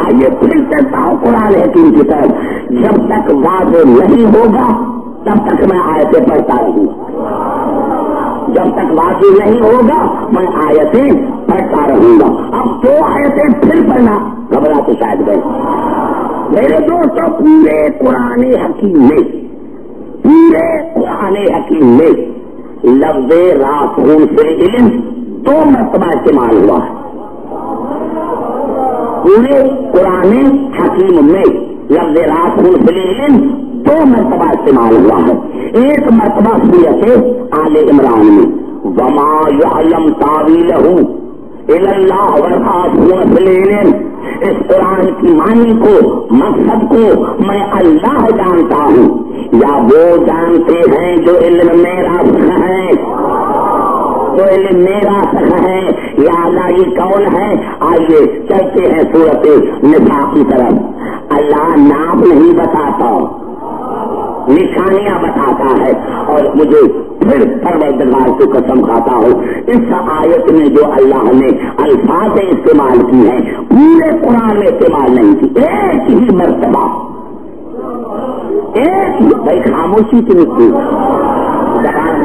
Speaker 1: آئیے پھر چلتا ہوں قرآن حکیم کی طرف. جب تک واضح نہیں ہوگا تب تک میں آیتیں پڑھتا رہوں گا. جب تک واضح نہیں ہوگا میں آیتیں پڑھتا رہوں گا. اب دو آیتیں پھر پڑھنا گھبرا تو شاید گئے. میرے دوستوں پورے قرآن حکیم میں لفظ راسخون فی العلم 2 مرتبہ استعمال ہوا ہے. پورے قرآن حکیم میں لفظ راسخون فی العلم 2 مرتبہ استعمال ہوا ہے. ایک مرتبہ سورۃ آل عمران میں وما یعلم تاویلہ الا اللہ والراسخون فی العلم. اس قرآن کی معنی کو, مقصد کو میں اللہ جانتا ہوں, یا وہ جانتے ہیں جو علم میں راسخ ہیں, جو علم میں راسخ ہیں, یا اللہ یہ کون ہے. آئیے چلتے ہیں سورۃ نساء کی طرف. اللہ نام نہیں بتاتا, نشانیاں بتاتا ہے. اور مجھے پھر پروردگار کی قسم کھاتا ہوں, اس آیت میں جو اللہ نے الفاظ استعمال کی ہیں پورے قرآن میں استعمال نہیں کی. ایک ہی مرتبہ, ایک ہی. بھائی خاموشی کی نکلی زبان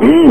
Speaker 1: 3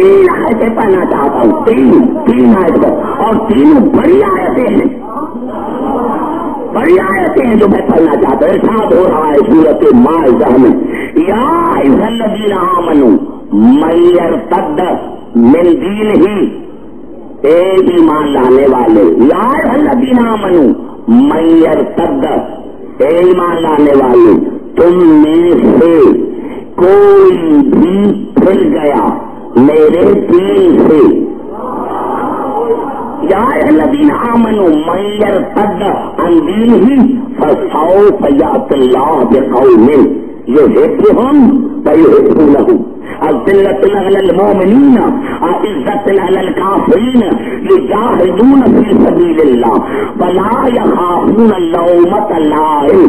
Speaker 1: تین آیتیں پڑھنا چاہتا ہوں، تین آیتیں، اور تینوں بڑی آیتیں ہیں، بڑی آیتیں ہیں جو میں پڑھنا چاہتا ہوں۔ ارشاد ہو رہا ہے سورۃ مائدہ میں، یا ایھا الذین آمنوا من یرتد من دینہ، اے ایمان لانے والے، یا ایھا الذین آمنوا من یرتد، اے ایمان لانے والے تم میں سے کوئی بھی پھر گیا میرے دین سے، یا ایھا الذین آمنوا من یرتد عن دینہ فسوف یأتی اللہ بقوم یحبهم ویحبونہ، الذلۃ علی المؤمنین اعزۃ علی الکافرین یجاہدون فی سبیل اللہ ولا یخافون لومۃ لائم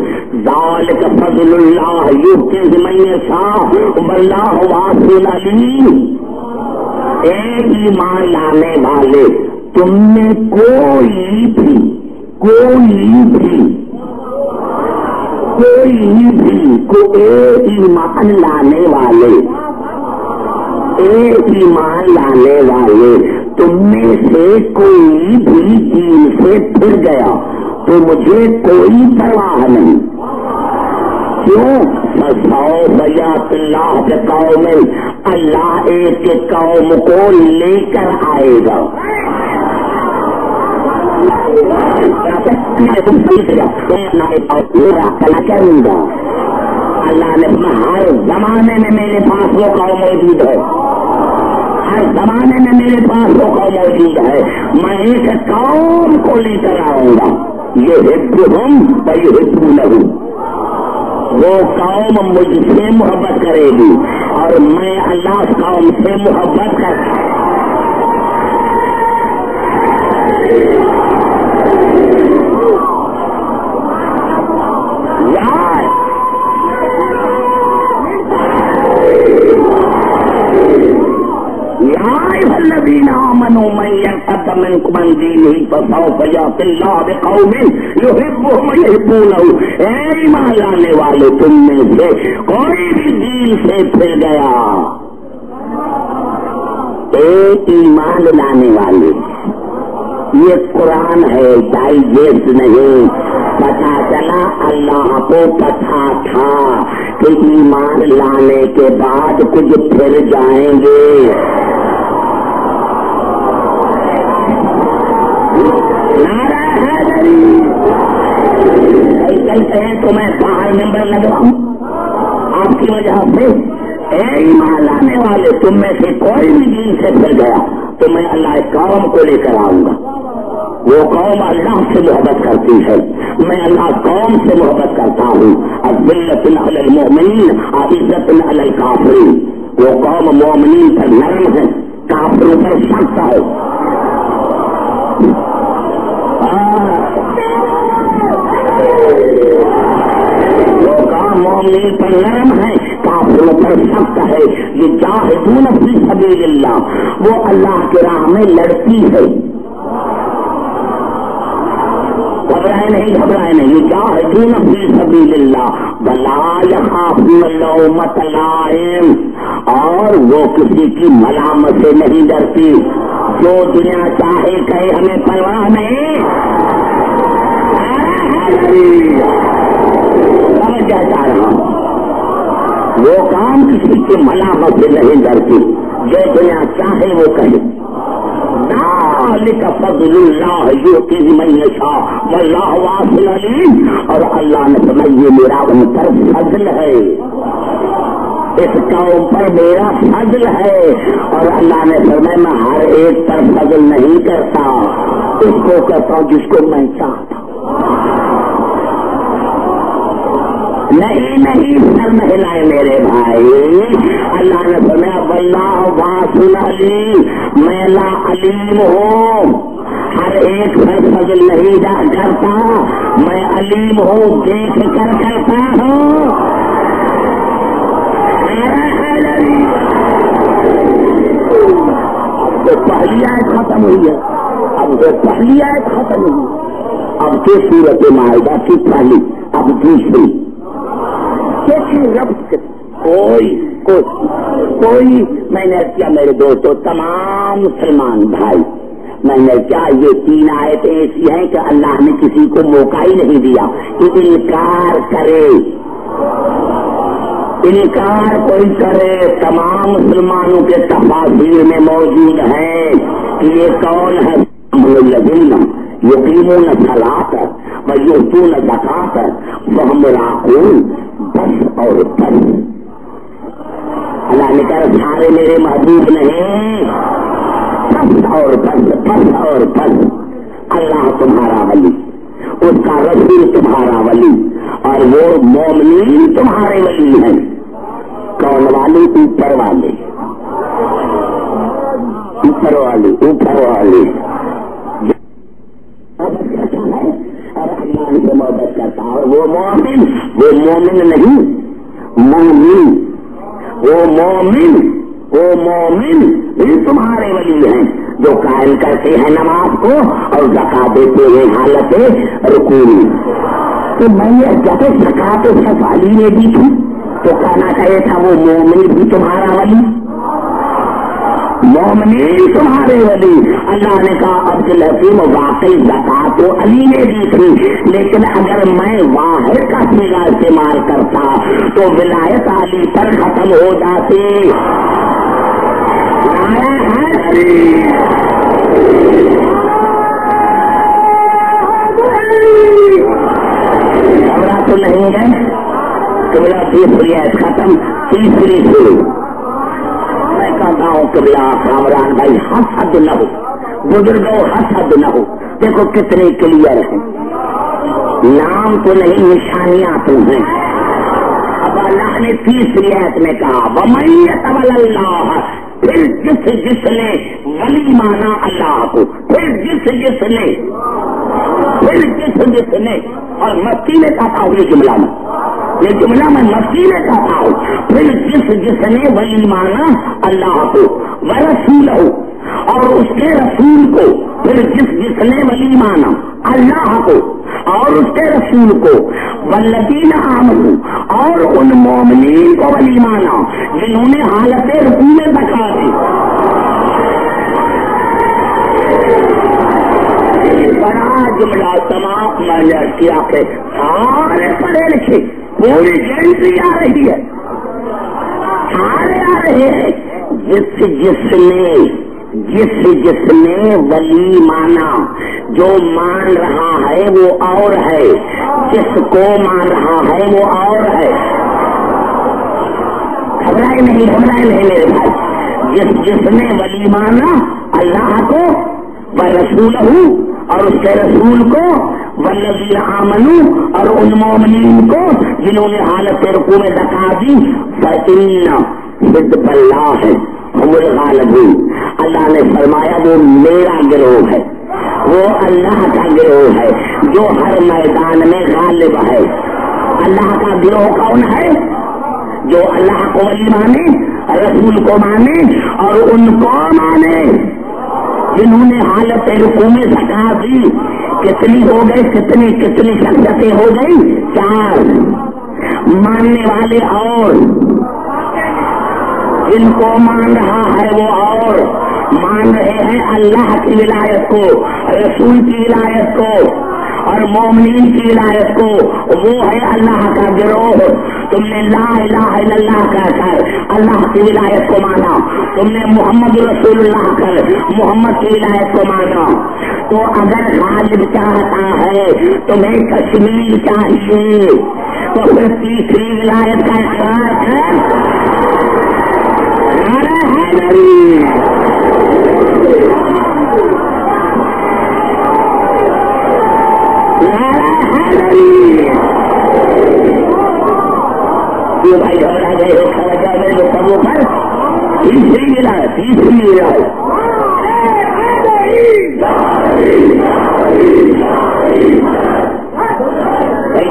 Speaker 1: ذلک فضل اللہ یؤتیہ من یشاء واللہ واسع علیم۔ اے ایمان لانے والے تم میں کوئی بھی ایمان لانے والے تم میں سے کوئی بھی دین سے پھر گیا تو مجھے کوئی پرواہ نہیں، کیوں؟ فسوف یأتی اللہ بقوم، اللہ ایک قوم کو لے کر آئے گا، کروں گا۔ اللہ نے ہر زمانے میں میرے پاس وہ قوم موجود ہے، ہر زمانے میں میرے پاس وہ قوم موجود ہے، میں ایک قوم کو لے کر آؤں گا، یحبهم ویحبونہ، وہ قوم مجھ سے محبت کرے گی اور میں اللہ قوم سے محبت کرتا ہوں۔ الذین آمنوا من یرتد منکم عن دینہ فسوف یأتی اللہ بقوم یحبهم ویحبونہ، اے ایمان لانے والے تم میں سے کوئی بھی دین سے پھر گیا، اے ایمان لانے والے، یہ قرآن ہے ڈائجسٹ نہیں، پتا چلا اللہ کو پتا تھا کہ ایمان لانے کے بعد کچھ پھر جائیں گے۔ چلتے ہیں تو میں باہر ممبر لگواؤں آپ کی وجہ سے، اے ایمان لانے والے تم میں سے کوئی بھی دین سے پھر گیا تو میں اللہ ایک قوم کو لے کر آؤں گا، وہ قوم اللہ سے محبت کرتی ہے، میں اللہ قوم سے محبت کرتا ہوں، الذلۃ علی المؤمنین اعزۃ علی الکافرین، وہ قوم مومنین پر نرم ہے، کافروں پر سخت ہے۔ وہ قوم مومنین پر نرم ہے، کافروں پر سخت ہے، یہ جاہدون فی سبیل اللہ، وہ اللہ کی راہ میں لڑتی ہے، گھبرائے نہیں، جاہدون فی سبیل اللہ ولا یخافون لومۃ لائم، اور وہ کسی کی ملامت سے نہیں ڈرتی، جو دنیا چاہے کہے ہمیں پرواہ نہیں، سمجھ جا رہا ہوں، وہ کام کسی کی ملامت سے نہیں ڈرتی، جو دنیا چاہے وہ کہے، ذالک فضل اللہ یؤتیہ من یشاء واللہ واسع علیم، اور اللہ نے فرمایا یہ میرا ان پر فضل ہے، اس قوم پر میرا فضل ہے، اور اللہ نے فرمایا میں ہر ایک پر فضل نہیں کرتا، اس کو کرتا ہوں جس کو میں چاہتا ہوں۔ نہیں سر مہلائے میرے بھائی، اللہ نے فرمایا واللہ واسع علیم، میں اللہ علیم ہوں، ہر ایک پر فضل نہیں کرتا، میں علیم ہوں، دیکھ کر کرتا ہوں۔ اب تو پہلی آیت ختم ہوئی ہے، اب کی صورت مائدہ کی پہلی، اب دوسری، رب کوئی کوئی میں نے کیا میرے دوستوں تمام مسلمان بھائی، میں نے کیا یہ 3 آیتیں ایسی ہیں کہ اللہ نے کسی کو موقع ہی نہیں دیا کہ انکار کرے، انکار کوئی کرے۔ تمام مسلمانوں کے تفاسیر میں موجود ہے کہ یہ کون ہے؟ الذین یقیمون الصلاۃ ویؤتون الزکاۃ وہم راکعون، بس اور بس۔ اللہ نے کہا سارے میرے محبوب نہیں، بس اور بس، بس اور بس۔ اللہ تمہارا ولی، اس کا رسول تمہارا ولی، اور وہ مومنین تمہارے ولی ہیں۔ کون والے؟ اوپر والے، اوپر والے، اوپر والے۔ اللہ سے محبت کرتا ہے، اور وہ مومن نہیں، مومن، وہ مومن بھی تمہارے ولی ہیں جو قائم کرتے ہیں نماز کو اور زکات دیتے ہیں حالت رکوع میں۔ تو میں یہ جب زکات صرف علی نے دی تھی تو کہنا چاہیے تھا وہ مومن بھی تمہارا ولی، مومنین تمہارے ولی۔ اللہ نے کہا عبدالحکیم واقعی زکات تو علی نے دی تھی، لیکن اگر میں واحد کا صیغہ استعمال کرتا تو ولایت علی پر ختم ہو جاتی۔ خبریں تو نہیں ہے قبلہ، تیسری ہے ختم، تیسری شروع۔ میں کہتا ہوں قبلہ کامران بھائی حسد نہ ہو، بزرگوں حسد نہ ہو۔ دیکھو کتنے کلیئر ہیں، نام تو نہیں نشانیاں تو ہیں۔ اب اللہ نے تیسری آیت میں کہا وَمَن يَتَوَلَّ اللَّهَ، پھر جس نے ولی مانا اللہ کو، پھر جس نے، اور مستی میں کہتا ہوں یہ جملہ میں مستی میں کہتا ہوں، پھر جس نے ولی مانا اللہ کو ورسولہ، اور اس کے رسول کو، پھر جس نے ولی مانا اللہ کو اور اس کے رسول کو، والذین آمنوا، اور ان مومنین کو ولی مانا جنہوں نے حالت رکوع میں زکات دی۔ بڑا جملہ تمام میں نے کیا کہ سارے پڑھے لکھے پوری گینٹری آ رہی ہے، سارے آ رہے ہیں۔ جس نے ولی مانا، جو مان رہا ہے وہ اور ہے، جس کو مان رہا ہے وہ اور ہے۔ گھبرائے نہیں میرے بھائی، جس نے ولی مانا اللہ کو ورسولہ، اور اس کے رسول کو، والذین آمنوا، اور ان مومنین کو جنہوں نے حالت رکوع میں زکات دی، فإن حزب اللہ هم الغالبون۔ اللہ نے فرمایا وہ میرا گروہ ہے، وہ اللہ کا گروہ ہے جو ہر میدان میں غالب ہے۔ اللہ کا گروہ کون ہے؟ جو اللہ کو ولی مانے، رسول کو مانے، اور ان کو مانے جنہوں نے حالت رکوع میں زکات دی۔ کتنی ہو گئی؟ کتنی شخصیتیں ہو گئی؟ 4۔ ماننے والے اور، جن کو مان رہا ہے وہ اور، مان رہے ہیں اللہ کی ولایت کو، رسول کی ولایت کو اور مومنین کی ولایت کو، وہ ہے اللہ کا گروہ۔ تم نے لا الہ الا اللہ کہہ کر اللہ کی ولایت کو مانا، تم نے محمد رسول اللہ کر محمد کی ولایت کو مانا۔ تو اگر غالب چاہتا ہے تمہیں کشمیر چاہیے تو پھر تیسری ولایت کا اقرار ہے۔ بھائی ہو رہا گئے سبوں پر تیسری ولایت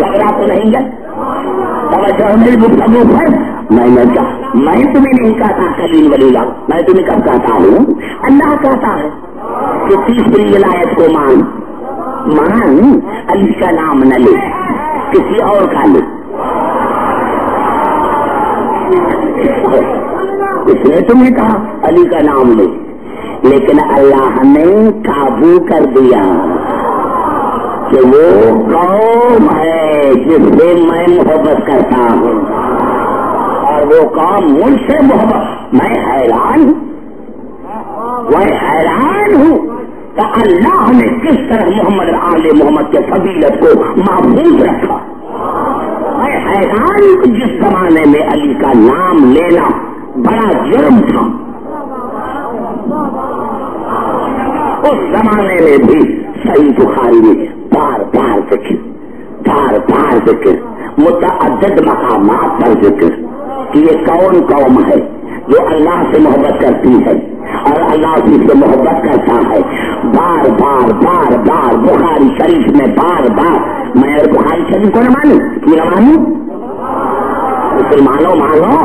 Speaker 1: گھبرا تو نہیں گئے میری گفتگو پر میں تمہیں نہیں کہتا کلیم ولی اللہ، میں تمہیں کب کہتا ہوں؟ اللہ کہتا ہے کہ تیسری ولایت کو مان علی کا نام نہ لے، کسی اور کا لے۔ اس نے تمہیں کہا علی کا نام لے، لیکن اللہ نے قابو کر دیا کہ وہ قوم ہے جس سے میں محبت کرتا ہوں، اور وہ قوم مجھ سے محبت، میں حیران ہوں کہ اللہ نے کس طرح محمد آل محمد کے فضیلت کو محفوظ رکھا۔ میں حیران ہوں کہ جس زمانے میں علی کا نام لینا بڑا جرم تھا، اس زمانے میں بھی صحیح بخاری میں بار بار ذکر متعدد مقامات پر ذکر کہ یہ کون قوم ہے جو اللہ سے محبت کرتی ہے اور اللہ اسی سے محبت کرتا ہے۔ بار بار بخاری شریف میں بار میں بخاری شریف کو نہ مانوں مسلمانوں مانو،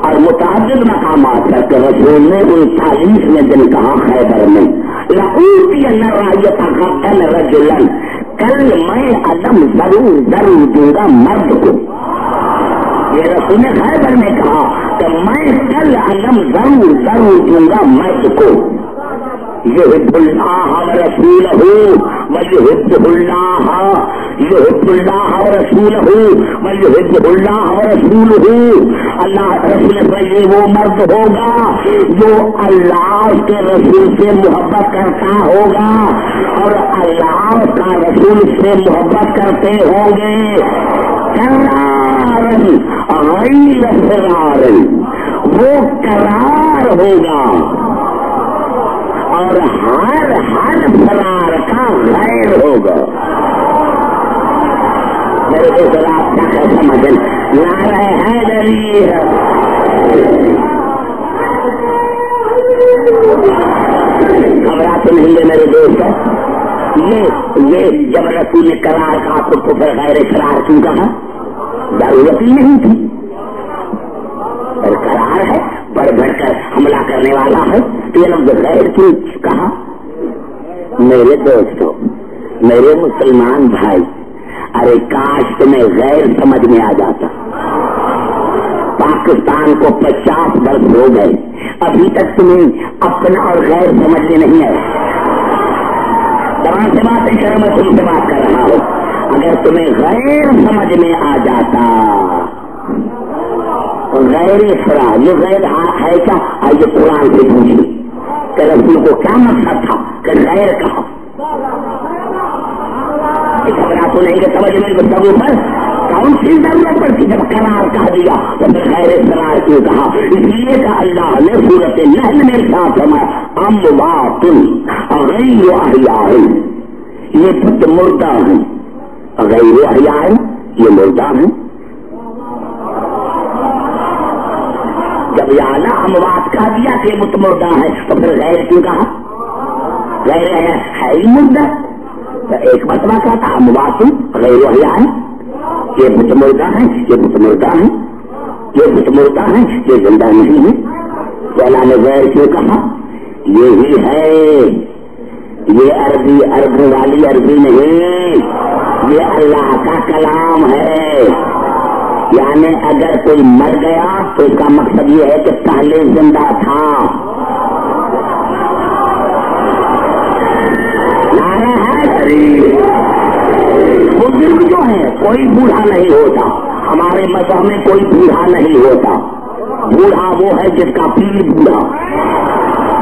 Speaker 1: اور متعدد مقامات پر کہ رسول نے 39 دن کہا خیبر میں رجلا، کل میں علم ضرور دوں گا مرد کو۔ یہ رسول نے خیبر میں کہا کہ میں کل علم ضرور دوں گا مرد کو۔ یحب اللہ ورسولہ ویحبہ اللہ، یحب اللہ ورسولہ ویحبہ اللہ ورسولہ۔ اللہ رسول سے یہ وہ مرد ہوگا جو اللہ کے رسول سے محبت کرتا ہوگا اور اللہ کا رسول سے محبت کرتے ہوں گے۔ قرارن غیر فرارن، وہ قرار ہوگا اور ہر فرار کا غیر ہوگا۔ میرے کو ذرا آپ کیا سمجھیں، نعرہ حیدری گھبراتے نہیں گے میرے دوستوں۔ یہ جب رسول نے قرار کہا تو پھر غیر فرار کیوں کہا؟ ضرورت ہی نہیں تھی، اور قرار ہے بڑھ بڑھ کر حملہ کرنے والا ہے تو یہ لفظ غیر کیوں کہا؟ میرے دوستوں، میرے مسلمان بھائی، ارے کاش تمہیں غیر سمجھ میں آ جاتا۔ پاکستان کو 50 برس ہو گئے، ابھی تک تمہیں اپنا اور غیر سمجھ میں نہیں آئے۔ زبان سے بات نہیں کر رہا، میں تم سے بات کر رہا ہوں۔ اگر تمہیں غیر سمجھ میں آ جاتا، غیر فرار، یہ غیر ہے کیا؟ آئیے قرآن سے پوچھیے کہ رسول کو کیا مقصد تھا کہ غیر کہا؟ خبرات تو نہیں کہ سمجھ میں گفتگو پر کون سی ضرورت پڑتی جب قرار کہہ دیا تو پھر غیر فرار کیوں کہا؟ اس لیے کہ اللہ نے سورۃ النحل میں ارشاد فرمایا اموات غیر احیاء، یہ بت مردہ ہیں، غیر احیاء یہ مردہ ہیں۔ جب یہ اعلیٰ اموات کہہ دیا کہ بت مردہ ہے تو پھر غیر کیوں کہا؟ غیر ہے ہی مردہ، ایک مرتبہ کہتا اموات غیر احیاء، یہ بت مردہ ہیں، یہ بت مردہ ہیں، یہ بت مردہ ہیں، یہ زندہ نہیں ہے۔ تو اللہ نے غیر کیوں کہا؟ یہی ہے، یہ عربی والی عربی نہیں، یہ اللہ کا کلام ہے۔ یعنی اگر کوئی مر گیا تو اس کا مقصد یہ ہے کہ پہلے زندہ تھا۔ نعرہ حیدری، بزرگ جو ہے کوئی بوڑھا نہیں ہوتا، ہمارے مذہب میں کوئی بوڑھا نہیں ہوتا، بوڑھا وہ ہے جس کا پیر بوڑھا،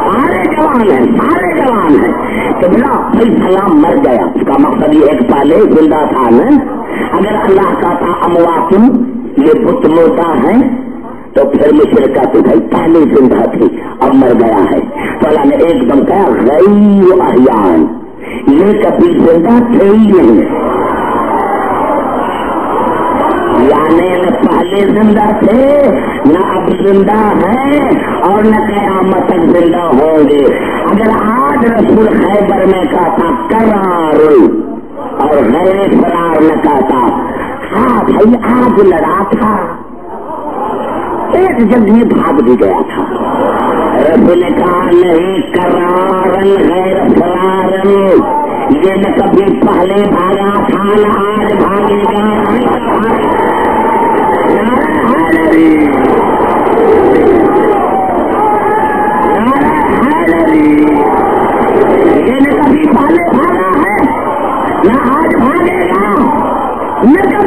Speaker 1: سارے جوان ہیں کہ بلا بھائی سلام مر گیا، اس کا مقصد یہ ایک پہلے زندہ تھا نا۔ اگر اللہ کا تھا امواتن یہ بت مردہ ہے تو پھر مشرکہ تو بھائی پہلے زندہ تھی اب مر گیا ہے، تو اللہ نے ایک دم کہا غیر احیاء، یہ کبھی زندہ تھے ہی نہیں، یعنی نہ پہلے زندہ تھے نہ اب زندہ ہے اور نہ قیامت تک زندہ ہوں گے۔ اگر آج رسول خیبر میں کہتا قرار اور غیر فرار نہ کہتا، ہاں بھائی آج لڑا تھا، ایک جگہ بھاگ بھی گیا تھا، رسول نے کہا نہیں قرارن غیر فرارن، یہ نہ کبھی پہلے بھاگا تھا نہ آج بھاگے گا۔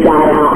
Speaker 1: 11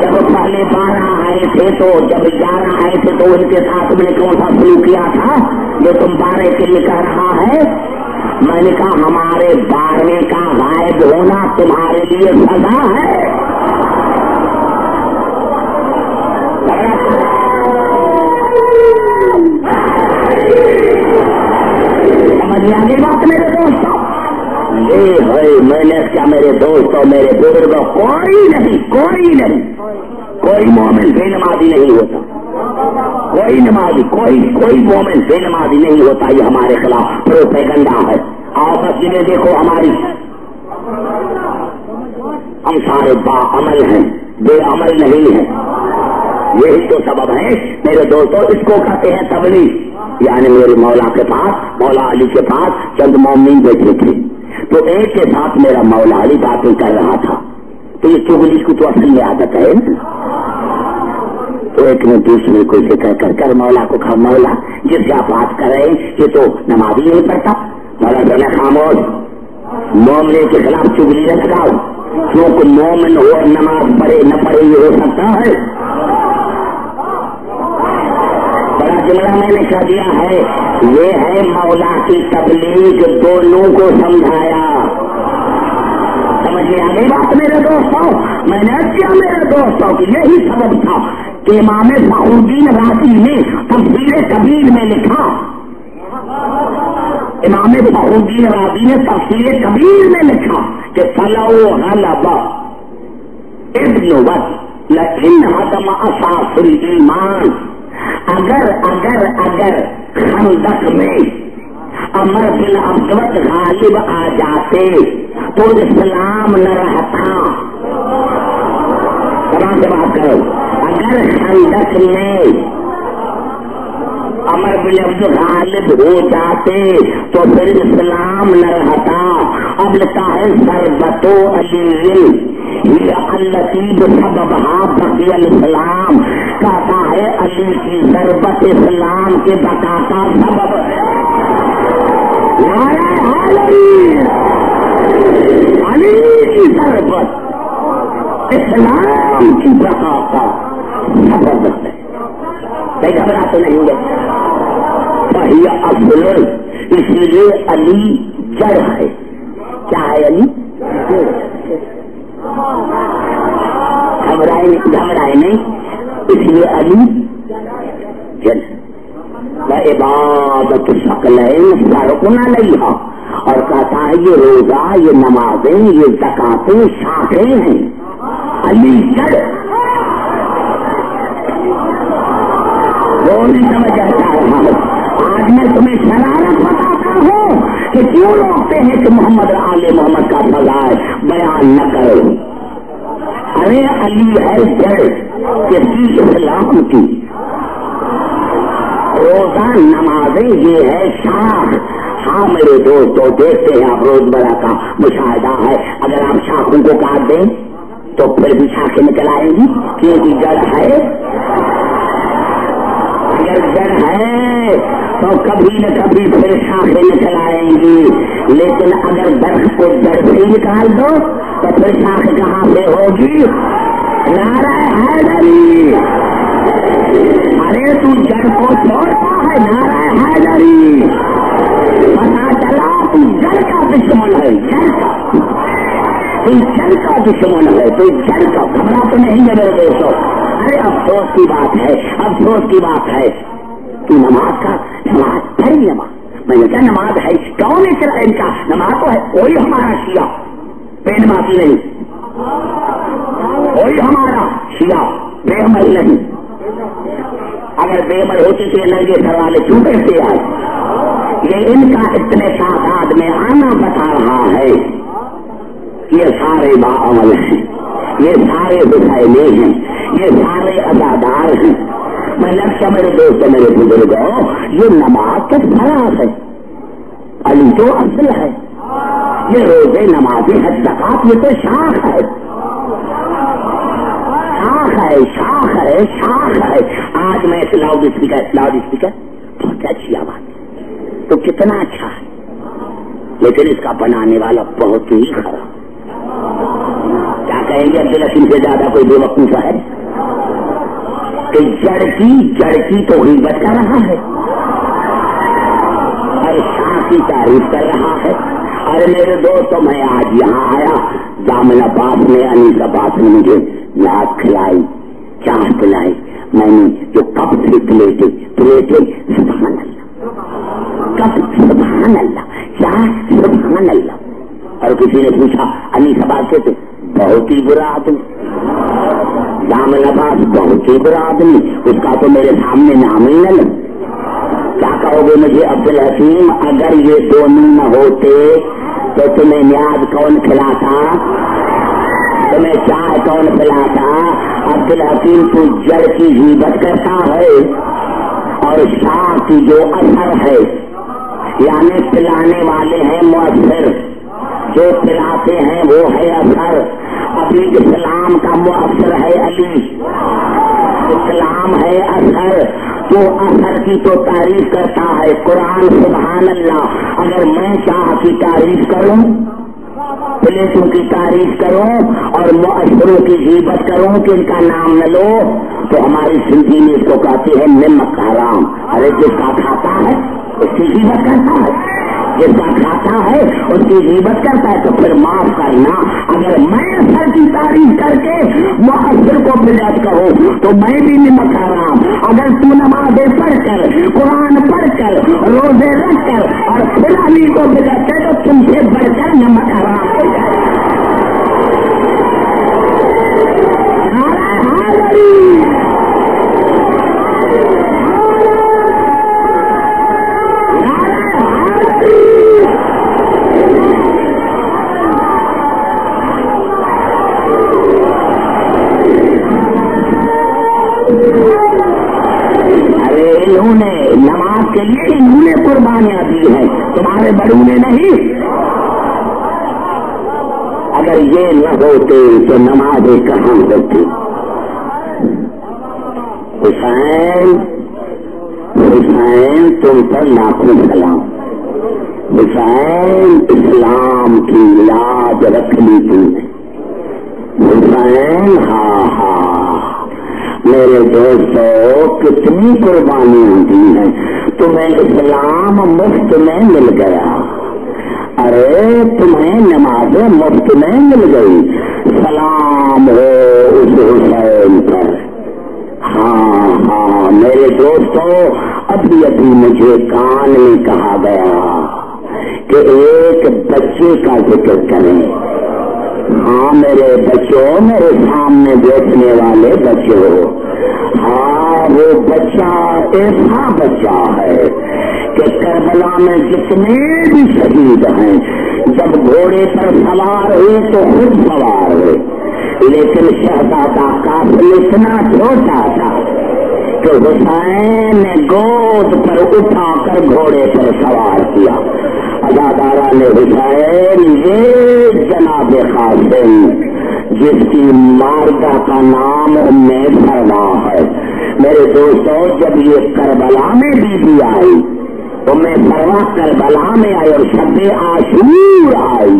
Speaker 1: جب پہلے 12 آئے تھے تو جب 11 آئے تھے تو ان کے ساتھ میں نے کون سا سلوک کیا تھا جو تم 12 کے لیے کہہ رہا ہے؟ میں نے کہا ہمارے 12 کا غائب ہونا تمہارے لیے سزا ہے. سمجھ آگے بات میرے دوستوں. یہ ہے میں نے کیا میرے دوستوں میرے بزرگوں کوئی نہیں کوئی مومن بے نمازی نہیں ہوتا. کوئی نمازی کوئی مومن بے نمازی نہیں ہوتا. یہ ہمارے خلاف پروپیگنڈا ہے. اور بس یہ دیکھو ہماری ہم سارے با عمل ہیں بے عمل نہیں ہیں. یہی تو سبب ہے میرے دوستوں. اس کو کہتے ہیں تبلیغ. یعنی میرے مولا کے پاس مولا علی کے پاس چند مومن بیٹھے تھے تو ایک کے ساتھ میرا مولا علی باتیں کر رہا تھا. تو یہ چغلی کو تو اصل میں عادت ہے. تو ایک نے دوسرے کو اسے کر مولا کو کہا مولا جس سے آپ بات کر رہے ہیں یہ تو نمازی نہیں پڑھتا. مولا کہنا خاموش مومن کے خلاف چغلی نہ لگاؤ. کیونکہ مومن ہو نماز پڑھے نہ پڑھے یہ ہو سکتا ہے. بڑا جملہ میں نے کہہ دیا ہے. یہ ہے مولا کی تبلیغ دونوں کو سمجھایا. سمجھ میں آگے بات میرے دوستوں. میں نے کیا میرے دوستوں کی یہی سبب تھا کہ امام فخر الدین رازی نے تفسیر کبیر میں لکھا. امام فخر الدین رازی نے تفسیر کبیر میں لکھا کہ فلو غلب ابن وقت لیکن حتم اساس الایمان. اگر خندق میں عمر بن اسود غالب آ جاتے تو اسلام نہ رہتا. سے بات کرو. اگر خندق میں عمر بن اسود غالب ہو جاتے تو پھر اسلام نہ رہتا. اب لکھا ہے ضربتو علی التیب سببہا بقی الاسلام. کہتا ہے علی کی ضربت اسلام کے بقا کا سبب. علی کی ضربت اسلام کی بقا کا سبب ہے. نہیں گھبرا تو نہیں ہے. وہی اصل اس لیے علی جڑ ہے. کیا ہے علی؟ گھبرائے نہیں. اس لیے علی جل عبادت شکلیں فرق نہ لیا. اور کہتا ہے یہ روزہ یہ نمازیں یہ زکاتیں شاخیں ہیں. علی جڑ وہ نہیں سمجھ آتا ہے. آج میں تمہیں شرارت بتاتا ہوں کہ کیوں روکتے ہیں کہ محمد آل محمد کا فضائل بیان نہ کرو. ارے علی ہے جڑ کسی اسلام کی. روزہ نمازیں یہ ہے شاخ. ہاں میرے دوستوں دیکھتے ہیں آپ روزمرہ کا مشاہدہ ہے. اگر آپ شاخوں کو کاٹ دیں تو پھر بھی شاخیں نکل آئیں گی کیونکہ جڑ ہے. اگر جڑ ہے تو کبھی نہ کبھی پھر شاخیں نکل آئیں گی. لیکن اگر درخت کو جڑ سے نکال دو تو پھر شاخ کہاں سے ہوگی؟ نعرہ حیدری. ارے تو جڑ کو چھوڑتا ہے. نعرہ حیدری. پتا چلا تو جڑ کا دشمن ہے. جڑ کا تو جڑ کا دشمن ہے. تو جڑ کا گھبرا تو نہیں ہے میرے دوستوں. ارے افسوس کی بات ہے. افسوس کی بات ہے کہ نماز پڑھی نماز. میں نے کہا نماز ہے کون ہے ان کا؟ نماز تو ہے. کوئی ہمارا شیعہ بے نمازی نہیں. کوئی ہمارا شیعہ بے عمل نہیں. اگر بے عمل ہوتی تو یہ لنگے سر والے کیوں کہتے آئے؟ یہ ان کا اتنے تعداد میں آنا بتا رہا ہے. یہ سارے با عمل ہیں. یہ سارے حسینی ہیں. یہ سارے ازادار ہیں. میں لگتا میرے دوست میرے بزرگوں یہ نماز تو فرض ہے. علی تو اصل ہے. یہ روزے نمازیں حج زکات یہ تو شاخ ہے. شاخ ہے. آج میں ایک لاؤڈ اسپیکر بہت اچھی آواز تو کتنا اچھا ہے لیکن اس کا بنانے والا بہت ہی خراب. کیا کہیں گے عبد الحکیم سے زیادہ کوئی بے وقوف ہے کہ جڑ کی تو غیبت کر رہا ہے اور شاہ کی تعریف کر رہا ہے. ارے میرے دوستوں میں آج یہاں آیا, جامل عباس نے انیس عباس نے مجھے یاد کھلائی, چاہ پلائی, میں نے جو کب سے پلیٹے سبحان اللہ, کب سبحان اللہ, چاہ سبحان اللہ. اور کسی نے پوچھا انیس عباس سے تو بہت ہی برا آدمی, جامل عباس بہت ہی برا آدمی, اس کا تو میرے سامنے نام ہی نہ لگ. کیا کہو گے مجھے عبد الحکیم, اگر یہ دونوں نہ ہوتے تو تمہیں نیاز کون کھلاتا, تمہیں چائے کون پلاتا؟ عبد الحکیم تو جڑ کی غیبت کرتا ہے اور شاہ کی جو اثر ہے, یعنی پلانے والے ہیں مؤثر, جو پلاتے ہیں وہ ہے اثر. ابھی اسلام کا مؤثر ہے علی, اسلام ہے اثر, جو اثر کی تو تعریف کرتا ہے قرآن سبحان اللہ. اگر میں شاہ کی تعریف کروں, پلیٹوں کی تعریف کروں اور مؤثروں کی غیبت کروں کہ ان کا نام نہ لو, تو ہماری زندگی میں اس کو کہتے ہیں نمک حرام. ارے جس کا کھاتا ہے اس کی غیبت کرتا ہے, جس کا کھاتا ہے اس کی غیبت کرتا ہے. تو پھر معاف کرنا, اگر میں اثر کی تعریف کر کے مؤثر کو بدعت کہوں تو میں بھی نمک حرام. اگر تو نمازیں پڑھ کر, قرآن پڑھ کر, روزے رکھ کر اور پھر علی کو بدعت کرے تو تم سے بڑھ کر نمک حرام ہو جائے. نماز کے لیے انہوں نے قربانیاں دی ہیں, تمہارے بڑوں نے نہیں. اگر یہ نہ ہوتے تو نمازیں کہاں ہوتی؟ حسین تم پر لاکھوں سلام. حسین اسلام کی لاج رکھ لی تم نے. حسین ہاں میرے دوستوں کتنی قربانیاں دی ہیں, تمہیں اسلام مفت میں مل گیا. ارے تمہیں نمازیں مفت میں مل گئی. سلام ہو اس حسین پر. ہاں میرے دوستوں, ابھی مجھے کان میں کہا گیا کہ ایک بچے کا ذکر کریں. ہاں میرے بچوں, میرے سامنے بیٹھنے والے بچوں, ہاں وہ بچہ ایسا بچہ ہے کہ کربلا میں جتنے بھی شہید ہیں جب گھوڑے پر سوار ہوئے تو خود سوار ہوئے, لیکن شہزادہ قاسم اتنا چھوٹا تھا کہ حسین نے گود پر اٹھا کر گھوڑے پر سوار کیا. ادادارہ نے حسین یہ جناب قاسم جس کی ماردہ کا نام ام سروا ہے. میرے دوستوں, جب یہ کربلا میں بی آئی, ام سروا کربلا میں آئی اور شب عاشور آئی,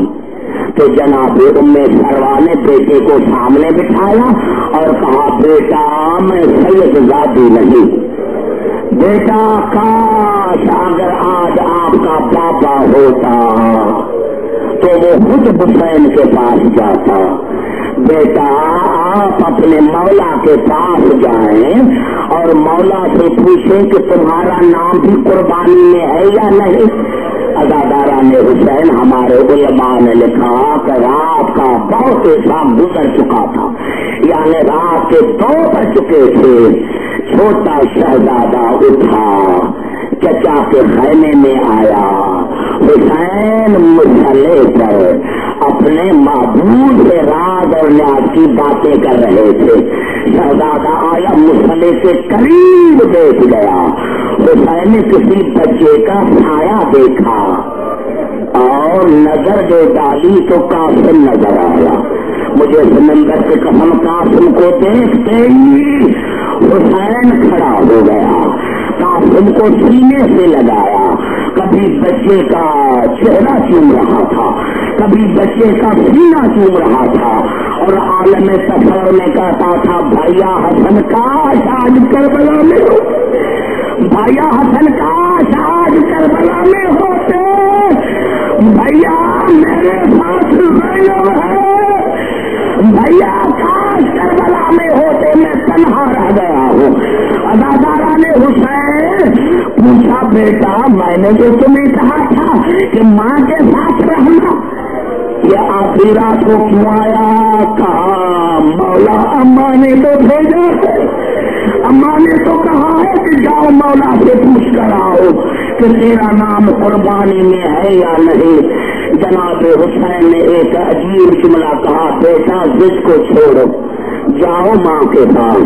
Speaker 1: تو جناب ام سروا نے بیٹے کو سامنے بٹھایا اور کہا بیٹا میں سید زادی نہیں, بیٹا کاش اگر آج آپ کا پاپا ہوتا تو وہ خود حسین کے پاس جاتا. بیٹا آپ اپنے مولا کے پاس جائیں اور مولا سے پوچھیں کہ تمہارا نام بھی قربانی میں ہے یا نہیں. ادادارہ نے حسین, ہمارے علماء نے لکھا کہ رات کا بہت ایسا گزر چکا تھا, یعنی رات کے 2 بج چکے تھے. چھوٹا شہزادہ اٹھا, چچا کے خیمے میں آیا. حسین مصلے پر اپنے معبود سے راز اور نیاز کی باتیں کر رہے تھے. شہزادہ آیا, مصلے کے قریب بیٹھ گیا. حسین نے کسی بچے کا سایہ دیکھا اور نظر جو ڈالی تو قاسم نظر آیا. مجھے سمندر سے قسم, قاسم کو دیکھتے ہی حسین کھڑا ہو گیا, قاسم کو سینے سے لگایا. کبھی بچے کا چہرہ چوم رہا تھا, کبھی بچے کا سینہ چوم رہا تھا اور عالم سفر میں کہتا تھا بھیا حسن کاش آج کربلا میں ہو، بھیا حسن کاش آج کربلا میں ہوتے، بھیا میرے پاس زینب ہے، بھیا کاش کربلا میں ہوتے، میں تنہا رہ گیا ہوں۔ ادادارہ نے حسین پوچھا بیٹا میں نے تو تمہیں کہا تھا کہ ماں کے ساتھ رہنا، یہ آخری رات کو کیوں آیا؟ کہا مولا اماں نے تو بھیجا ہے، اماں نے تو کہا ہے کہ جاؤ مولا سے پوچھ کر آؤ کہ تیرا نام قربانی میں ہے یا نہیں۔ جناب حسین نے ایک عجیب جملہ کہا بیٹا ضد کو چھوڑو جاؤ ماں کے پاس۔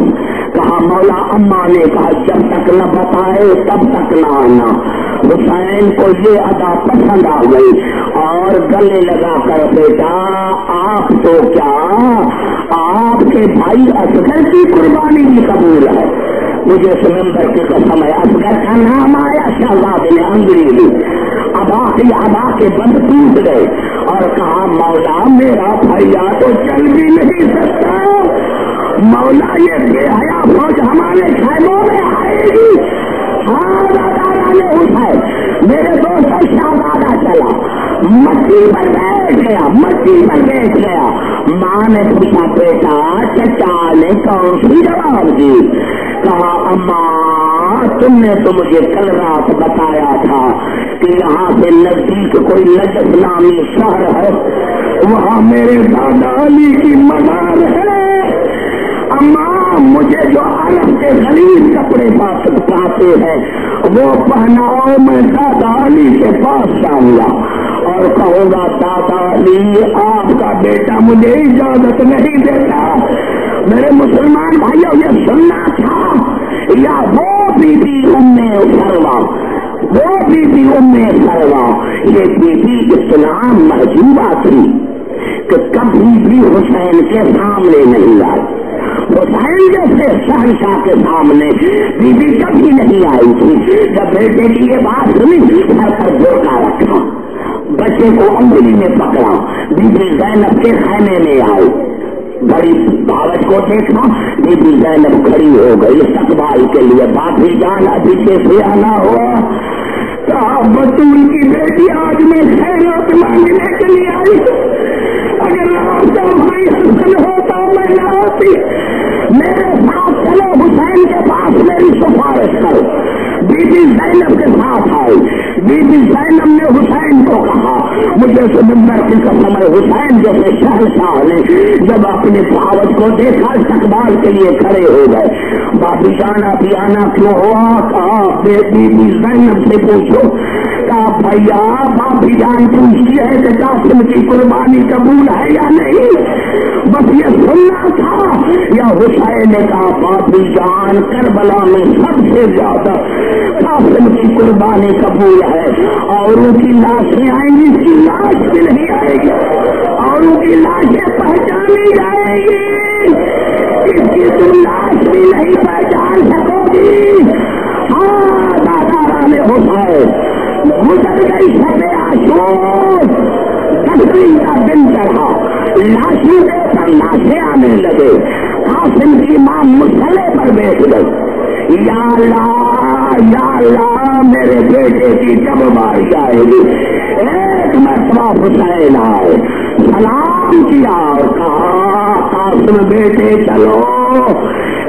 Speaker 1: کہا مولا اماں نے کہا جب تک نہ بتائے تب تک نہ آنا۔ حسین کو یہ ادا پسند آ گئی اور گلے لگا کر بیٹا آپ تو کیا آپ کے بھائی اصغر کی قربانی بھی قبول ہے، مجھے اس ممبر کی قسم ہے اصغر کا نام آیا شہزادے نے انگریزی ابا کے بند ٹوٹ گئے اور کہا مولا میرا بھیا تو چل بھی نہیں سکتا، مولا یہ بے حیا فوج ہمارے خیموں میں آئے گی۔ ہاں دادا نے اٹھائے میرے دوست شہزادہ چلا مٹی پر بیٹھ گیا، مٹی پر بیٹھ گیا۔ ماں نے پوچھا بیٹا چچا نے کون سی جواب دی؟ کہا اماں تم نے تو مجھے کل رات بتایا تھا کہ یہاں سے نزدیک کوئی نجف نامی شہر ہے، وہاں میرے دادا علی کی مزار ہے، اماں مجھے جو عرب کے غلیظ کپڑے پاتے ہیں وہ پہناؤ، میں دادا علی کے پاس جاؤں گا اور کہوں گا دادا علی آپ کا بیٹا مجھے اجازت نہیں دیتا۔ میرے مسلمان بھائیوں یہ سننا تھا یا وہ بی بی ام سروا، وہ بی بی ام سروا، یہ بی بی اسلام محجوبہ تھی کہ کبھی بھی حسین کے سامنے نہیں آئی، حسین جیسے شہنشاہ کے سامنے بی بی کبھی نہیں آئی تھی۔ جب بیٹے کی یہ بات سنی سر پر دھوکہ رکھا، بچے کو انگلی میں پکڑا، بی بی زینب کے خیمے میں آئی، بڑی دعوت کو دیکھا، بی بی زینب کھڑی ہو گئی استقبال کے لیے، باپی جان ابھی کیسے آنا ہوا؟ کہا بطول کی بیٹی آج میں خیرات مانگنے کے لیے آئی، اگر آپ کا بھائی حسن ہوتا میں نہ آتی، میرے ساتھ چلو حسین کے پاس میری سفارش کرو۔ بی بی زینب کے ساتھ آئی، بی بی زینب نے حسین کو کہا مجھے اس ممبر کی قسم ہے حسین جیسے شہنشاہ نے جب اپنی دعوت کو دیکھا استقبال کے لیے کھڑے ہو گئے۔ باپی جان ابھی آنا کیوں ہوا؟ کہا بی بی زینب سے پوچھو۔ کہا بھیا باپی جان پوچھتی ہے کہ قاسم کی قربانی قبول ہے یا نہیں، بس یہ سننا تھا۔ یا حسین نے کہا باپی جان کربلا میں سب سے زیادہ قاسم کی قربانی قبول ہے، اوروں کی لاشیں آئیں گی، اس کی لاش بھی نہیں آئے گی، اوروں کی لاشیں پہچانی جائے گی، اس کی تم لاش بھی نہیں پہچان سکو گی۔ ہاں دادا نے حسین گزر گئی شب عاشور، 10ویں کا دن چڑھا، لاشوں کے پر لاشیں آنے لگے، قاسم کی ماں مسئلے پر بیٹھ گئی، یا اللہ میرے بیٹے کی جب باری آئے گی۔ ایک مرتبہ حسین آئے، سلام کیا اور کہا قاسم بیٹے چلو۔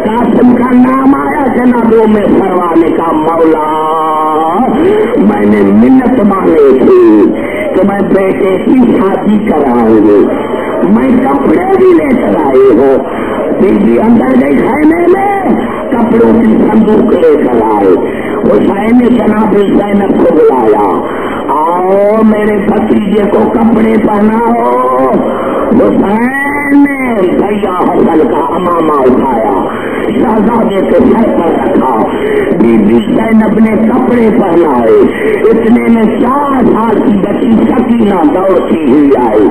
Speaker 1: قاسم کا نام آیا جنابوں میں فروانے کا مولا میں نے منت مانگی تھی کہ میں بیٹے کی شادی کراؤں گی، میں کپڑے بھی لے کر آئی ہوں۔ بی بی اندر گئی خیمے میں، کپڑوں کی صندوق لے کر آئے۔ حسین نے جناب زینب کو بلایا، آؤ میرے بھتیجے کو کپڑے پہناؤ۔ حسین نے بھیا حسن کا امامہ اٹھایا، شہزادے کے سر پر رکھا، بی بی زینب نے کپڑے پہنائے، اتنے میں 4 سال کی بچی سکینہ دوڑتی ہوئی آئی،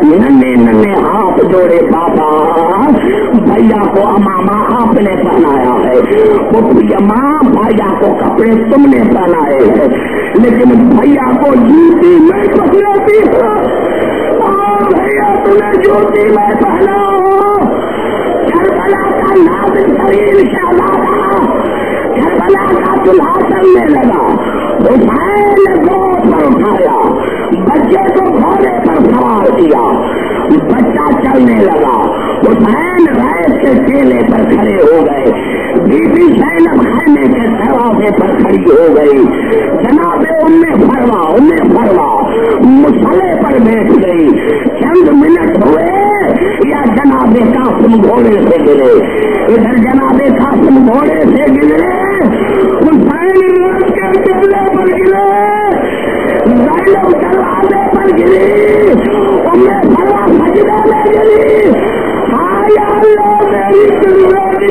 Speaker 1: ننے ننے ہاتھ جوڑے بابا بھیا کو امامہ آپ نے پہنایا ہے، ماں بھیا کو کپڑے تم نے پہنائے ہیں، لیکن بھیا کو جوتی میں پہناتی ہوں، بھیا تمہیں جوتی میں پہناؤ۔ بہترین شہزادہ کربلا کا چولہا چلنے لگا، حسین نے گود پر اٹھایا، بچے کو گھوڑے پر سوار کیا، بچہ چلنے لگا، حسین ریس کے کیلے پر کھڑے ہو گئے، بی بی زینب خیمے کے دروازے پر کھڑی ہو گئی، جناب ام فروا مسئلے پر بیٹھ گئی، چند منٹ ہوئے یا جناب قاسم گھوڑے سے گرے، ادھر جناب قاسم گھوڑے سے گرے، حسین رات کے کیلے پر گرے، زینب دروازے پر گری، ام فروا سجدہ میں گری، ہائے اللہ میری زندگی